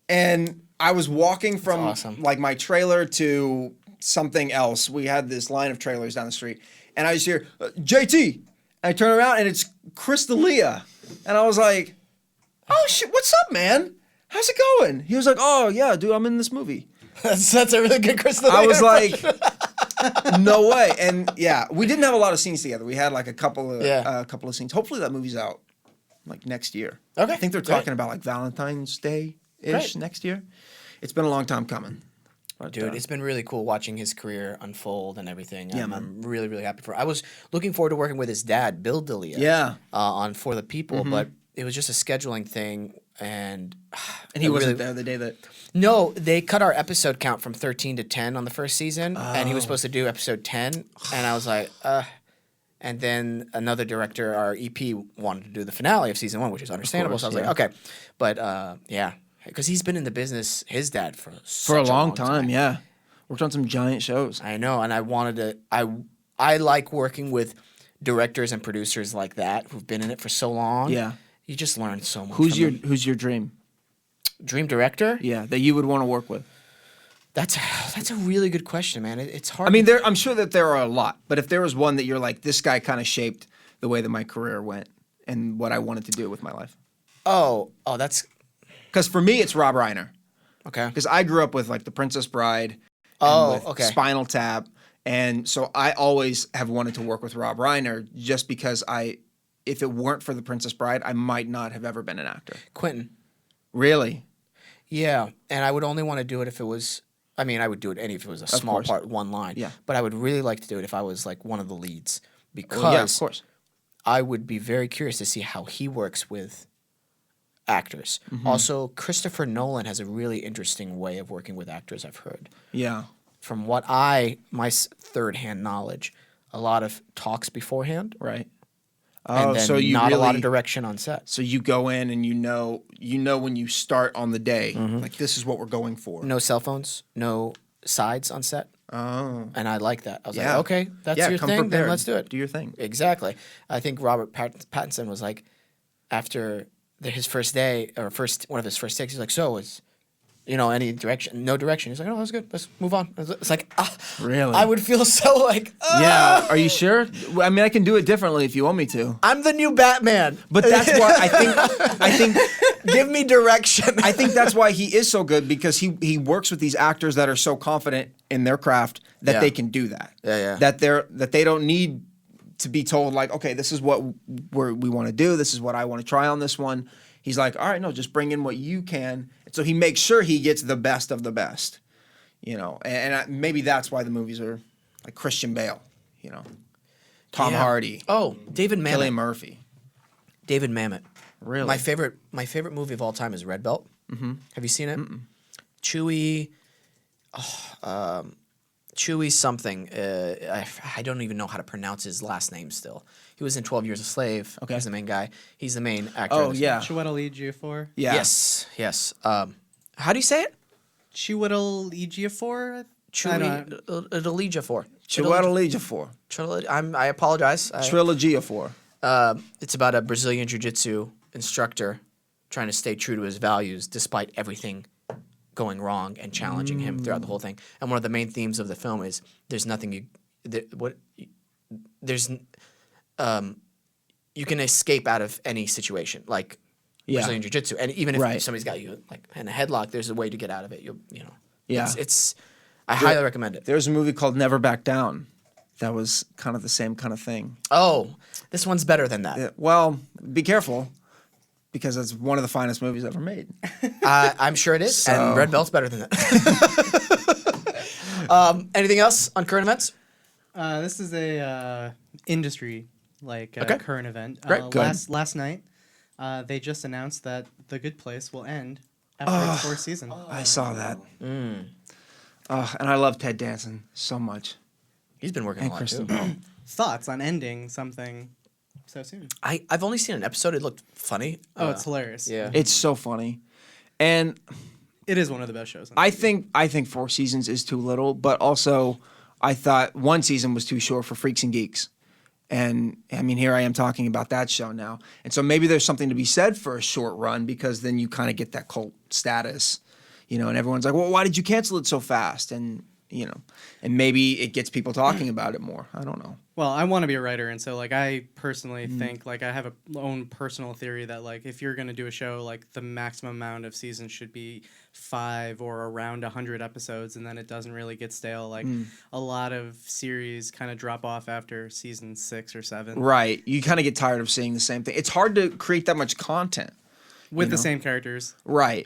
And I was walking from awesome. like my trailer to something else. We had this line of trailers down the street. And I just hear, JT. And I turn around and it's Chris D'Elia. And I was like, oh shit, what's up, man? How's it going? He was like, oh yeah, dude, I'm in this movie. That's a really good Chris D'Elia. I was like, no way. And yeah, we didn't have a lot of scenes together. We had like a couple of scenes. Hopefully that movie's out like next year. Okay, I think they're great. talking about like Valentine's Day ish Great. next year. It's been a long time coming. But, Dude, it's been really cool watching his career unfold and everything. Yeah, I'm really, really happy for. I was looking forward to working with his dad, Bill D'Elia. Yeah. On For the People, but it was just a scheduling thing, and and he it wasn't really- there the day that. No, they cut our episode count from 13 to 10 on the first season, and he was supposed to do episode 10, and I was like, And then another director, our EP, wanted to do the finale of season 1, which is understandable. course, So I was yeah. like, okay, but yeah, because he's been in the business, his dad, for For a such long time, yeah. Worked on some giant shows. I know, and I wanted to. I like working with directors and producers like that who've been in it for so long. Yeah. You just learn so much. Who's from them. your dream? dream director? Yeah, that you would want to work with. That's a really good question, man. It's hard. I mean, I'm sure that there are a lot, but if there was one that you're like, this guy kind of shaped the way that my career went and what I wanted to do with my life. oh, that's Because for me, it's Rob Reiner. okay. Because I grew up with like The Princess Bride, Oh, and with okay. Spinal Tap, and so I always have wanted to work with Rob Reiner just because if it weren't for The Princess Bride, I might not have ever been an actor. Quentin. Really? Yeah, and I would only want to do it if it was. I mean, I would do it if it was a small course. part, one line. Yeah. But I would really like to do it if I was like one of the leads, because Well, yeah, of course. I would be very curious to see how he works with actors. Mm-hmm. Also, Christopher Nolan has a really interesting way of working with actors, I've heard. Yeah. From what my third-hand knowledge, a lot of talks beforehand, Right. and Oh, then so you not really, a lot of direction on set. So you go in and you know when you start on the day, like this is what we're going for. No cell phones, no sides on set, Oh. and I like that. I was Yeah. like, okay, that's Yeah, your come thing, then prepared. let's do it. Do your thing. Exactly. I think Robert Pattinson was like, after his first day, or one of his first takes, he's like, so is, any direction? No direction. He's like, oh, that's good. Let's move on. It's like, Really? I would feel so like, Yeah. Are you sure? I mean, I can do it differently if you want me to. I'm the new Batman. But that's why I think Give me direction. I think that's why he is so good, because he works with these actors that are so confident in their craft that Yeah. they can do that. Yeah, yeah. That they don't need to be told like, okay, this is what we want to do. This is what I want to try on this one. He's like, all right, no, just bring in what you can. And so he makes sure he gets the best of the best, you know. Maybe that's why the movies are like Christian Bale, you know, Tom Yeah. Hardy, Oh, David Mamet. Cillian Murphy. David Mamet. Really? My favorite movie of all time is Red Belt. Mm-hmm. Have you seen it? Chewy. Chewy something. I don't even know how to pronounce his last name still. He was in 12 Years a Slave. Okay. He's the main guy. He's the main actor. Oh, of this yeah. Chiwetel Ejiofor. Yeah. Yes. How do you say it? Chiwetel Ejiofor. Chewy. Elijah for. Chiwetel Ejiofor. I apologize. Trilogy of 4. It's about a Brazilian jiu-jitsu instructor trying to stay true to his values despite everything going wrong and challenging him throughout the whole thing. And one of the main themes of the film is there's nothing you can escape out of any situation, like Brazilian jiu-jitsu. And even if somebody's got you like in a headlock, there's a way to get out of it. You know. Yeah. It's I highly recommend it. There's a movie called Never Back Down. That was kind of the same kind of thing. Oh, this one's better than that. Yeah, well, be careful, because it's one of the finest movies ever made. I'm sure it is, and Red Belt's better than that. Anything else on current events? This is a industry Okay. current event. Great. Good. Last night, they just announced that The Good Place will end after its fourth season. I saw that. And I love Ted Danson so much. He's been working And a lot Kristen too. Bell. Thoughts on ending something so soon? I've only seen an episode. It looked funny. Oh, it's hilarious. Yeah. It's so funny. And It is one of the best shows. I think 4 seasons is too little, but also I thought 1 season was too short for Freaks and Geeks. And I mean, here I am talking about that show now. And so maybe there's something to be said for a short run, because then you kind of get that cult status, you know, and everyone's like, well, why did you cancel it so fast? And, you know, and maybe it gets people talking about it more. I don't know. Well, I want to be a writer, and so like I personally think like I have a own personal theory that like if you're gonna do a show, like the maximum amount of seasons should be 5 or around 100 episodes, and then it doesn't really get stale. Like a lot of series kind of drop off after season 6 or 7 Right. You kind of get tired of seeing the same thing. It's hard to create that much content. with the know? same characters, Right.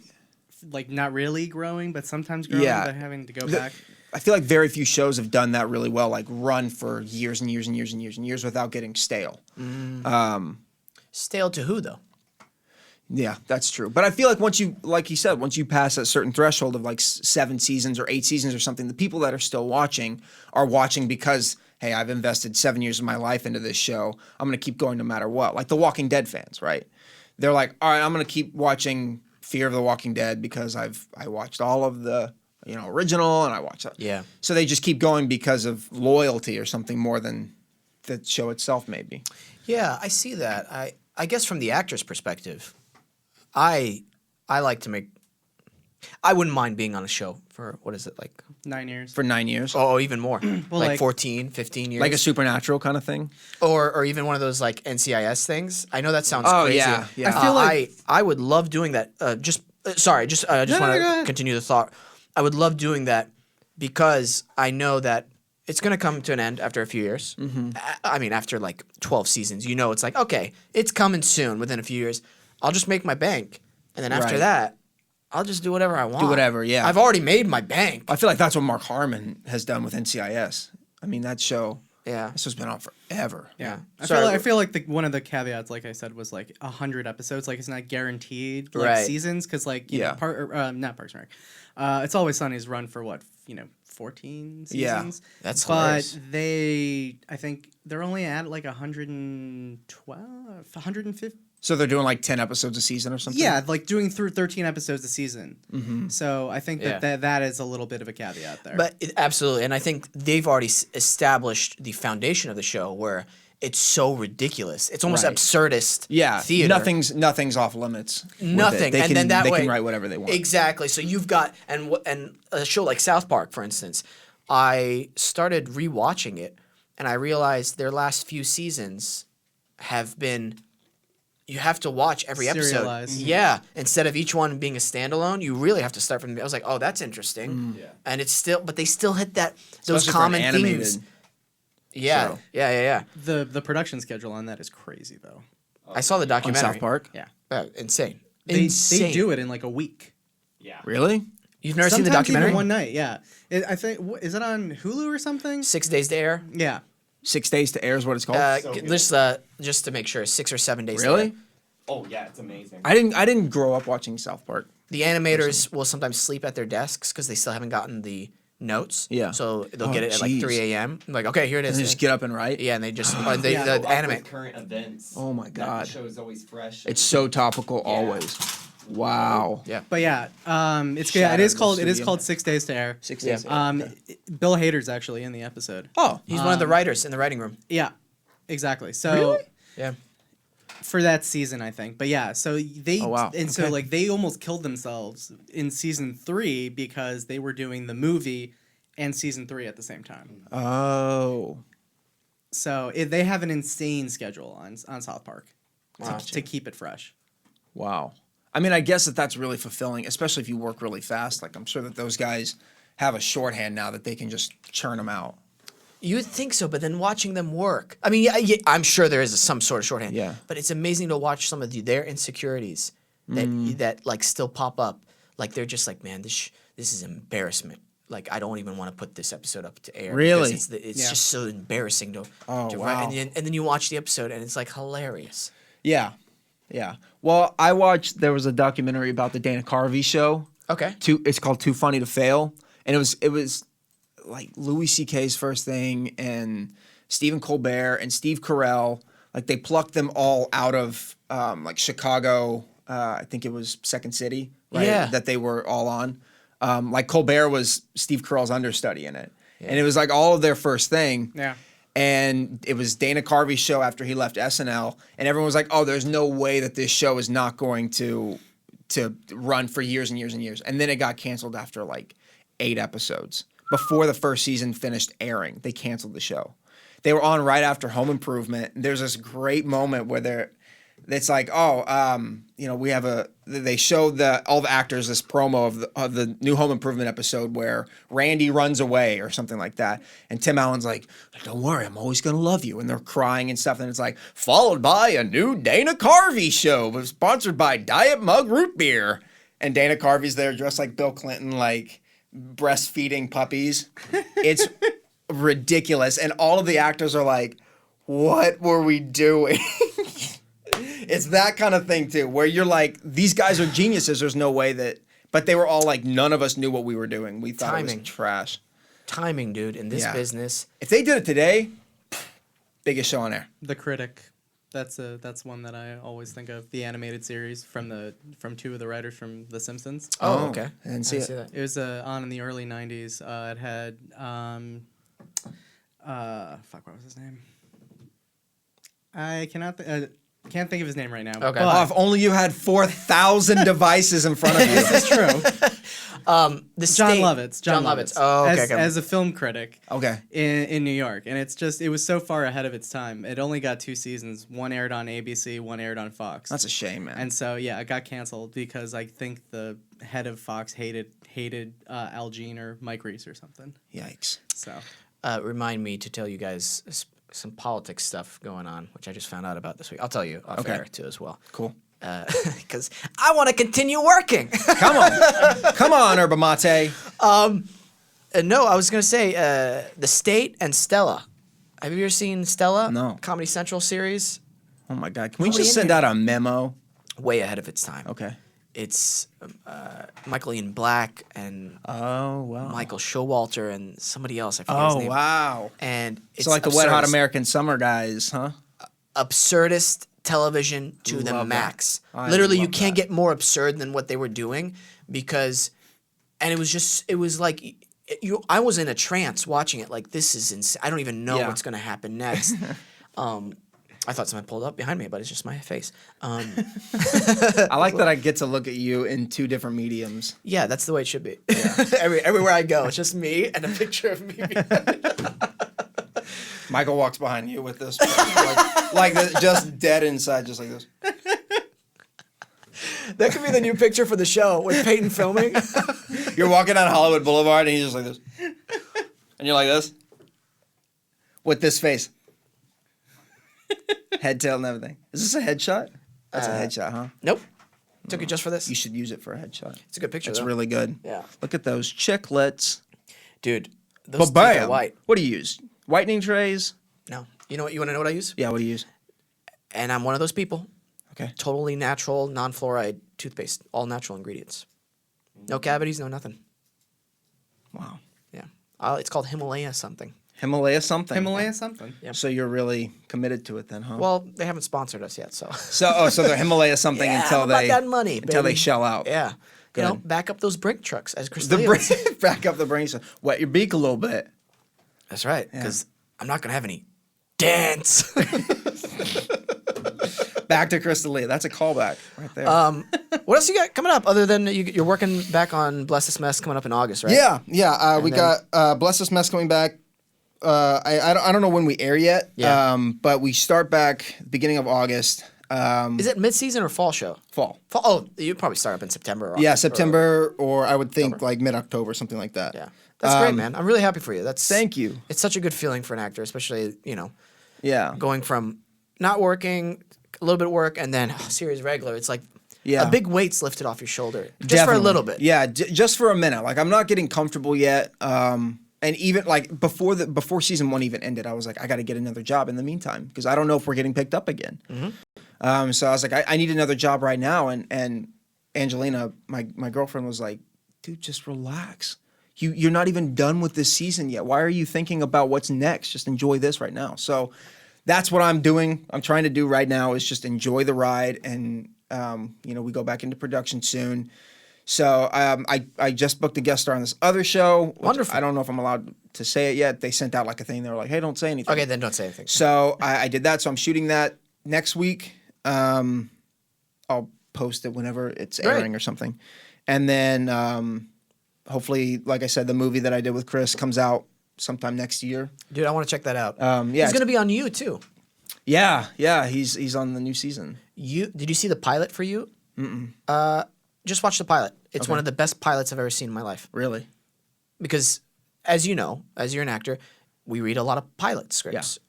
like not really growing, but sometimes growing, Yeah. but having to go back. I feel like very few shows have done that really well, like run for years and years and years and years and years without getting stale. Stale to who though? Yeah, that's true. But I feel like once you pass a certain threshold of like 7 seasons or 8 seasons or something, the people that are still watching are watching because, hey, I've invested 7 years of my life into this show. I'm going to keep going no matter what. Like the Walking Dead fans, right? They're like, all right, I'm going to keep watching Fear of the Walking Dead because I watched all of the original, and I watched that. Yeah. So they just keep going because of loyalty or something more than the show itself, maybe. Yeah, I see that. I guess from the actor's perspective, I like to make. I wouldn't mind being on a show for what is it like? 9 years. For 9 years. Oh, even more. Well, like like- 14, 15 years. Like a Supernatural kind of thing. or even one of those like NCIS things. I know that sounds Oh, crazy. yeah, yeah. I feel like- I would love doing that. I just want go to ahead. continue the thought. I would love doing that because I know that it's going to come to an end after a few years. I mean, after like 12 seasons, it's like, okay, it's coming soon within a few years. I'll just make my bank. And then after Right. that, I'll just do whatever I want. Do whatever, yeah. I've already made my bank. I feel like that's what Mark Harmon has done with NCIS. I mean, that show, Yeah. this has been on forever. Yeah. I feel like one of the caveats, like I said, was like 100 episodes. Like it's not guaranteed like Right. seasons because like you Yeah. know, not Parks and Rec. It's Always Sunny's run for what 14 Yeah. seasons. That's but hilarious. I think they're only at like 112, 150. So they're doing like 10 episodes a season or something? Yeah, like doing through 13 episodes a season. So I think Yeah. that is a little bit of a caveat there. But absolutely, and I think they've already established the foundation of the show where it's so ridiculous. It's almost Right. absurdist. Yeah. theater. Nothing's off limits. with it. Nothing, They and can, then that they way can write whatever they want. Exactly. So you've got and a show like South Park, for instance. I started rewatching it, and I realized their last few seasons have been. You have to watch every episode. Serialized. Yeah. Instead of each one being a standalone, you really have to start from. I was like, oh, that's interesting. Yeah. And it's still, but they still hit those Especially for an common animated. themes. Yeah, So- yeah. The production schedule on that is crazy though. I saw the On documentary. South Park. Yeah. Insane. They Insane. do it in like a week. Yeah. Really? You've never seen the Sometimes even documentary? one night, yeah. I think is it on Hulu or something? 6 Days to air. Yeah. 6 days to air is what it's called. So good. Just to make sure, 6 or 7 days. To Really? air. Oh yeah, it's amazing. I didn't grow up watching South Park. The animators will sometimes sleep at their desks because they still haven't gotten the notes. Yeah. So they'll Oh, get it at like jeez. 3 a.m. Like, okay, here it And is. they just get up and write. Yeah, and they just they Yeah. the Keep up anime. with current events. Oh my that God. The show is always fresh. It's so topical always. Wow. Yeah. But yeah, it's good. Shout It out is to called the it is studio. called 6 Days to Air. 6 Yeah. days. To air. Okay. Bill Hader's actually in the episode. Oh. He's one of the writers in the writing room. Yeah, exactly. So Really? Yeah. for that season, I think. But yeah, so they Oh, wow. and so Okay. like they almost killed themselves in season 3 because they were doing the movie and season 3 at the same time. Oh. So they have an insane schedule on South Park Wow. to keep it fresh. Wow. I mean, I guess that's really fulfilling, especially if you work really fast. Like, I'm sure that those guys have a shorthand now that they can just churn them out. You would think so, but then watching them work. I mean, yeah, I'm sure there is some sort of shorthand. Yeah. But it's amazing to watch some of their insecurities that like still pop up. Like they're just like, man, this is embarrassment. Like I don't even want to put this episode up to air. Really? Because it's Yeah. just so embarrassing to. Oh, to wow. write. And then you watch the episode and it's like hilarious. Yeah. Yeah. Well, I watched, there was a documentary about the Dana Carvey show. Okay. It's called Too Funny to Fail. And it was like Louis C.K.'s first thing and Stephen Colbert and Steve Carell. Like they plucked them all out of like Chicago. I think it was Second City, right? Yeah. That they were all on. Like Colbert was Steve Carell's understudy in it. And it was like all of their first thing. Yeah. And it was Dana Carvey's show after he left SNL, and everyone was like, "Oh, there's no way that this show is not going to run for years and years and years." And then it got canceled after like 8 episodes. Before the first season finished airing, they canceled the show. They were on right after Home Improvement. And there's this great moment where it's like, we have they show all the actors this promo of the new Home Improvement episode where Randy runs away or something like that. And Tim Allen's like, "Don't worry, I'm always going to love you." And they're crying and stuff. And it's like, followed by a new Dana Carvey show sponsored by Diet Mug Root Beer. And Dana Carvey's there dressed like Bill Clinton, like breastfeeding puppies. It's ridiculous. And all of the actors are like, what were we doing? It's that kind of thing too, where you're like, these guys are geniuses. There's no way that, but they were all like, none of us knew what we were doing. We thought it Timing. was trash. Timing, dude, in this Yeah. business. If they did it today, biggest show on air. The Critic. That's one that I always think of. The animated series from 2 of the writers from The Simpsons. Oh, okay. I didn't see it. that. It was on in the early '90s. It had what was his name? I can't think of his name right now. Okay. Oh, but if only you had 4,000 devices in front of you. this is true. The John state- Lovitz. John Lovitz. Oh, okay. As a film critic Okay. in New York, and it was so far ahead of its time. It only got 2 seasons. One aired on ABC, one aired on Fox. That's a shame, man. And so yeah, it got canceled because I think the head of Fox hated Al Jean or Mike Reiss or something. Yikes. So Remind me to tell you guys some politics stuff going on, which I just found out about this week. I'll tell you off Okay. air too as well. Cool. Because I want to continue working. Come on. Come on, Yerba Mate. No, I was going to say The State and Stella. Have you ever seen Stella? No. Comedy Central series? Oh my God. Can we Nobody just in send here. out a memo? Way ahead of its time. Okay. It's Michael Ian Black and Oh, wow. Michael Showalter and somebody else. I forget his Oh, name. wow. And it's So like the Wet Hot absurdist. American Summer guys, huh? Absurdist television to the Love that. max. I Literally, you love can't that. get more absurd than what they were doing because, and it was like, I was in a trance watching it. Like, this is insane. I don't even know Yeah. what's going to happen next. I thought someone pulled up behind me, but it's just my face. I like that I get to look at you in 2 different mediums. Yeah, that's the way it should be. Everywhere I go, it's just me and a picture of me. Michael walks behind you with this, like this, just dead inside, just like this. That could be the new picture for the show with Peyton filming. You're walking down Hollywood Boulevard, and he's just like this, and you're like this. with this face. Head, tail, and everything. Is this a headshot? That's a headshot, huh? Nope. Took it just for this. You should use it for a headshot. It's a good picture. It's though. really good. Yeah. Look at those chiclets. Dude. Those teeth Bam. are white. What do you use? Whitening trays? No. You know what? You want to know what I use? Yeah, what do you use? And I'm one of those people. Okay. Totally natural, non-fluoride toothpaste. All natural ingredients. No cavities, no nothing. Wow. Yeah. It's called Himalaya something. Himalaya something. Himalaya something. Yeah. So you're really committed to it then, huh? Well, they haven't sponsored us yet, so. So they're Himalaya something Yeah, until I'm about they that money, until they baby. shell out. Yeah. Good. You know, back up those brink trucks, as Chris The D'Elia brain, would say. back up the brain. So wet your beak a little bit. That's right, because I'm not going to have any dance. Back to Chris D'Elia. That's a callback right there. What else you got coming up other than you're working back on Bless This Mess coming up in August, right? Yeah. We then- got Bless This Mess coming back. I don't know when we air yet. Yeah. But we start back beginning of August. Is it mid-season or fall show? Fall. Fall. Oh, you probably start up in September. Or Yeah, October, September or I would think like mid-October, something like that. Yeah, that's great, man. I'm really happy for you. Thank you. It's such a good feeling for an actor, especially Yeah. going from not working, a little bit of work, and then series regular. It's like Yeah. a big weight's lifted off your shoulder just for a Definitely. little bit. Yeah, just for a minute. Like I'm not getting comfortable yet. And even like before season 1 even ended, I was like, I got to get another job in the meantime because I don't know if we're getting picked up again. So I was like, I need another job right now. And Angelina, my girlfriend, was like, dude, just relax. You're not even done with this season yet. Why are you thinking about what's next? Just enjoy this right now. So that's what I'm doing. I'm trying to do right now is just enjoy the ride. And we go back into production soon. So I just booked a guest star on this other show. Which Wonderful. I don't know if I'm allowed to say it yet. They sent out like a thing. They were like, hey, don't say anything. Okay, then don't say anything. So I did that. So I'm shooting that next week. I'll post it whenever it's airing or something. And then hopefully, like I said, the movie that I did with Chris comes out sometime next year. Dude, I want to check that out. Yeah, He's going to be on You, too. Yeah. He's on the new season. Did you see the pilot for You? Mm-mm. Just watch the pilot. It's one of the best pilots I've ever seen in my life. Really? Because, as you know, as you're an actor, we read a lot of pilot scripts.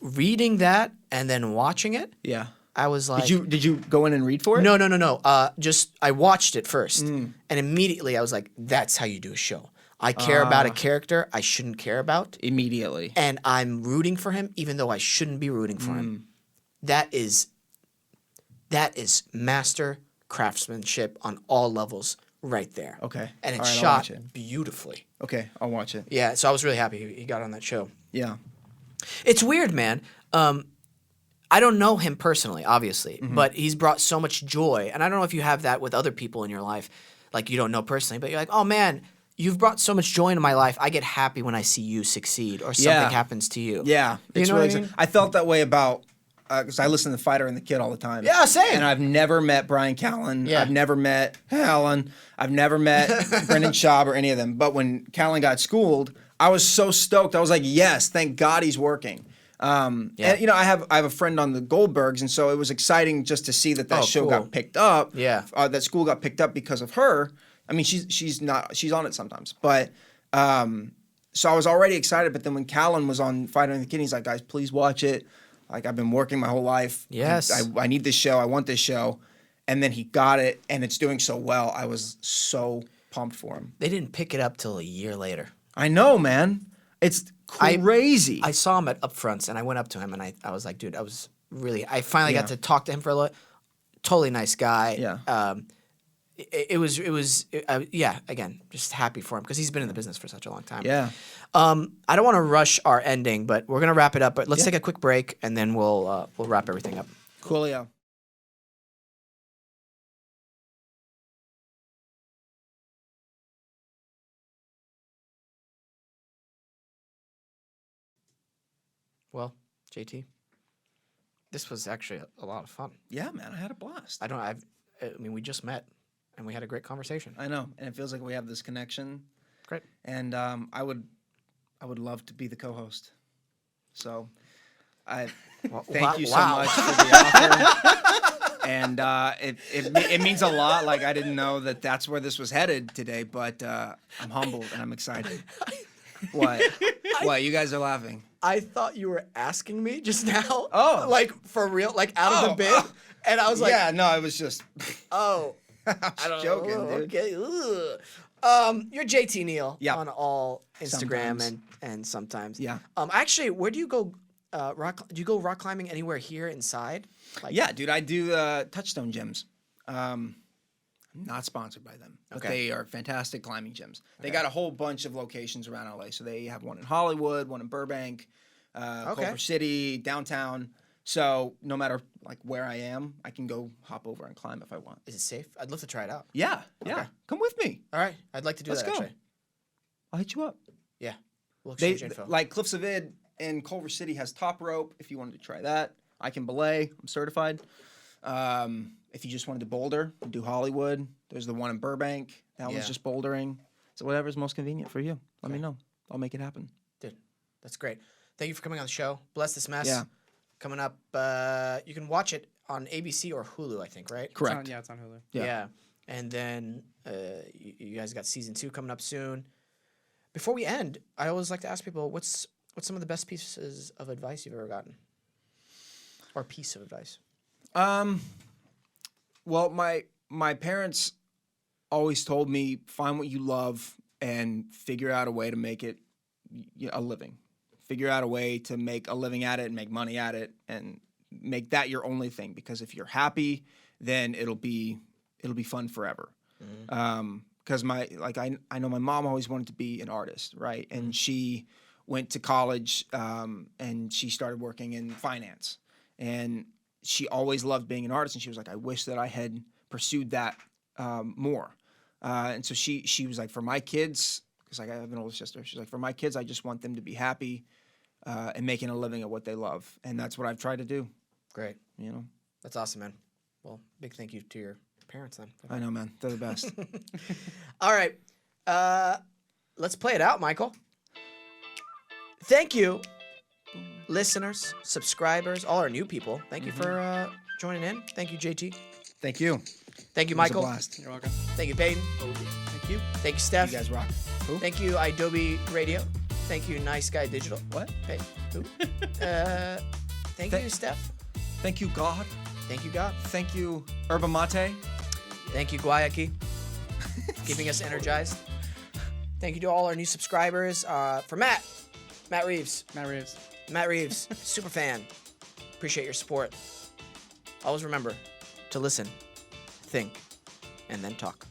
Reading that and then watching it, Yeah. I was like, Did you go in and read for it? No. Just I watched it first, and immediately I was like, "That's how you do a show." I care about a character I shouldn't care about, Immediately. and I'm rooting for him even though I shouldn't be rooting for him. That is master craftsmanship on all levels, right there. Okay. and it's All right, I'll shot watch it. beautifully. Okay, I'll watch it. Yeah, so I was really happy he got on that show. Yeah. It's weird, man. I don't know him personally, obviously, but he's brought so much joy. And I don't know if you have that with other people in your life, like you don't know personally, but you're like, oh man, you've brought so much joy into my life. I get happy when I see you succeed or something happens to you. Yeah. You It's know really what I mean? I felt that way about because I listen to Fighter and the Kid all the time. Yeah, same. And I've never met Brian Callen. Yeah. I've never met Alan. I've never met Brendan Schaub or any of them. But when Callen got schooled, I was so stoked. I was like, yes, thank God he's working. And I have a friend on the Goldbergs, and so it was exciting just to see that show cool. got picked up. Yeah. That school got picked up because of her. I mean, she's on it sometimes, but so I was already excited. But then when Callen was on Fighter and the Kid, he's like, guys, please watch it. Like I've been working my whole life. Yes. I need this show. I want this show. And then he got it, and it's doing so well. I was so pumped for him. They didn't pick it up till a year later. I know, man. It's crazy. I saw him at Upfronts, and I went up to him, and I was like, dude, I finally got to talk to him for a little. Totally nice guy. Yeah. Again, just happy for him because he's been in the business for such a long time. Yeah. I don't want to rush our ending, but we're gonna wrap it up. But let's take a quick break, and then we'll wrap everything up. Coolio. Well, JT, this was actually a lot of fun. Yeah, man. I had a blast. I mean, we just met, and we had a great conversation. I know, and it feels like we have this connection. Great. And I would love to be the co-host. So, thank you so much for the offer. And it means a lot. Like I didn't know that's where this was headed today, but I'm humbled and I'm excited. What? What? You guys are laughing. I thought you were asking me just now. Oh. Like for real, like out of the bid. And I was like, yeah, no, it was just. oh. I was joking, dude. Okay. You're JT Neill Yeah. on all Instagram Sometimes. and sometimes. Yeah. Actually, where do you go? Do you go rock climbing anywhere here inside? Like, Yeah, dude, I do Touchstone gyms. I'm not sponsored by them, but Okay. they are fantastic climbing gyms. They got a whole bunch of locations around LA. So they have one in Hollywood, one in Burbank, Culver City, downtown. So no matter like where I am, I can go hop over and climb if I want. Is it safe? I'd love to try it out. Yeah, Okay. come with me. All right, I'd like to do Let's that go. actually. I'll hit you up. Yeah, we'll They exchange info. like Cliffs of Id in Culver City has top rope. If you wanted to try that, I can belay. I'm certified. If you just wanted to boulder, do Hollywood. There's the one in Burbank. That Yeah. one's just bouldering. So whatever's most convenient for you. Let me know. I'll make it happen. Dude, that's great. Thank you for coming on the show. Bless This Mess. Yeah. Coming up, you can watch it on ABC or Hulu, I think, right? Correct. It's on Hulu. Yeah. And then you guys got season 2 coming up soon. Before we end, I always like to ask people, what's some of the best pieces of advice you've ever gotten? Or piece of advice? Well, my parents always told me find what you love and figure out a way to make it a living. Figure out a way to make a living at it and make money at it and make that your only thing. Because if you're happy, then it'll be fun forever. Because I know my mom always wanted to be an artist, right? And she went to college and she started working in finance. And she always loved being an artist, and she was like, I wish that I had pursued that more. And so she was like, for my kids, because I have an older sister, she's like, for my kids, I just want them to be happy and making a living at what they love. And that's what I've tried to do, Great. you know? That's awesome, man. Well, big thank you to your parents then. I know, man. They're the best. All right. Let's play it out, Michael. Thank you, listeners, subscribers, all our new people. Thank you for joining in. Thank you, JT. Thank you. Thank you, It was a Michael. blast. You're welcome. Thank you, Peyton. Thank you. Thank you, Steph. You guys rock. Who? Thank you, Adobe Radio. Thank you, Nice Guy Digital. What? Hey, who? Thank you, Steph. Thank you, God. Thank you, God. Thank you, Yerba Mate. Thank you, Guayaki, keeping us energized. Thank you to all our new subscribers. For Matt Reeves, Matt Reeves. super fan. Appreciate your support. Always remember to listen, think, and then talk.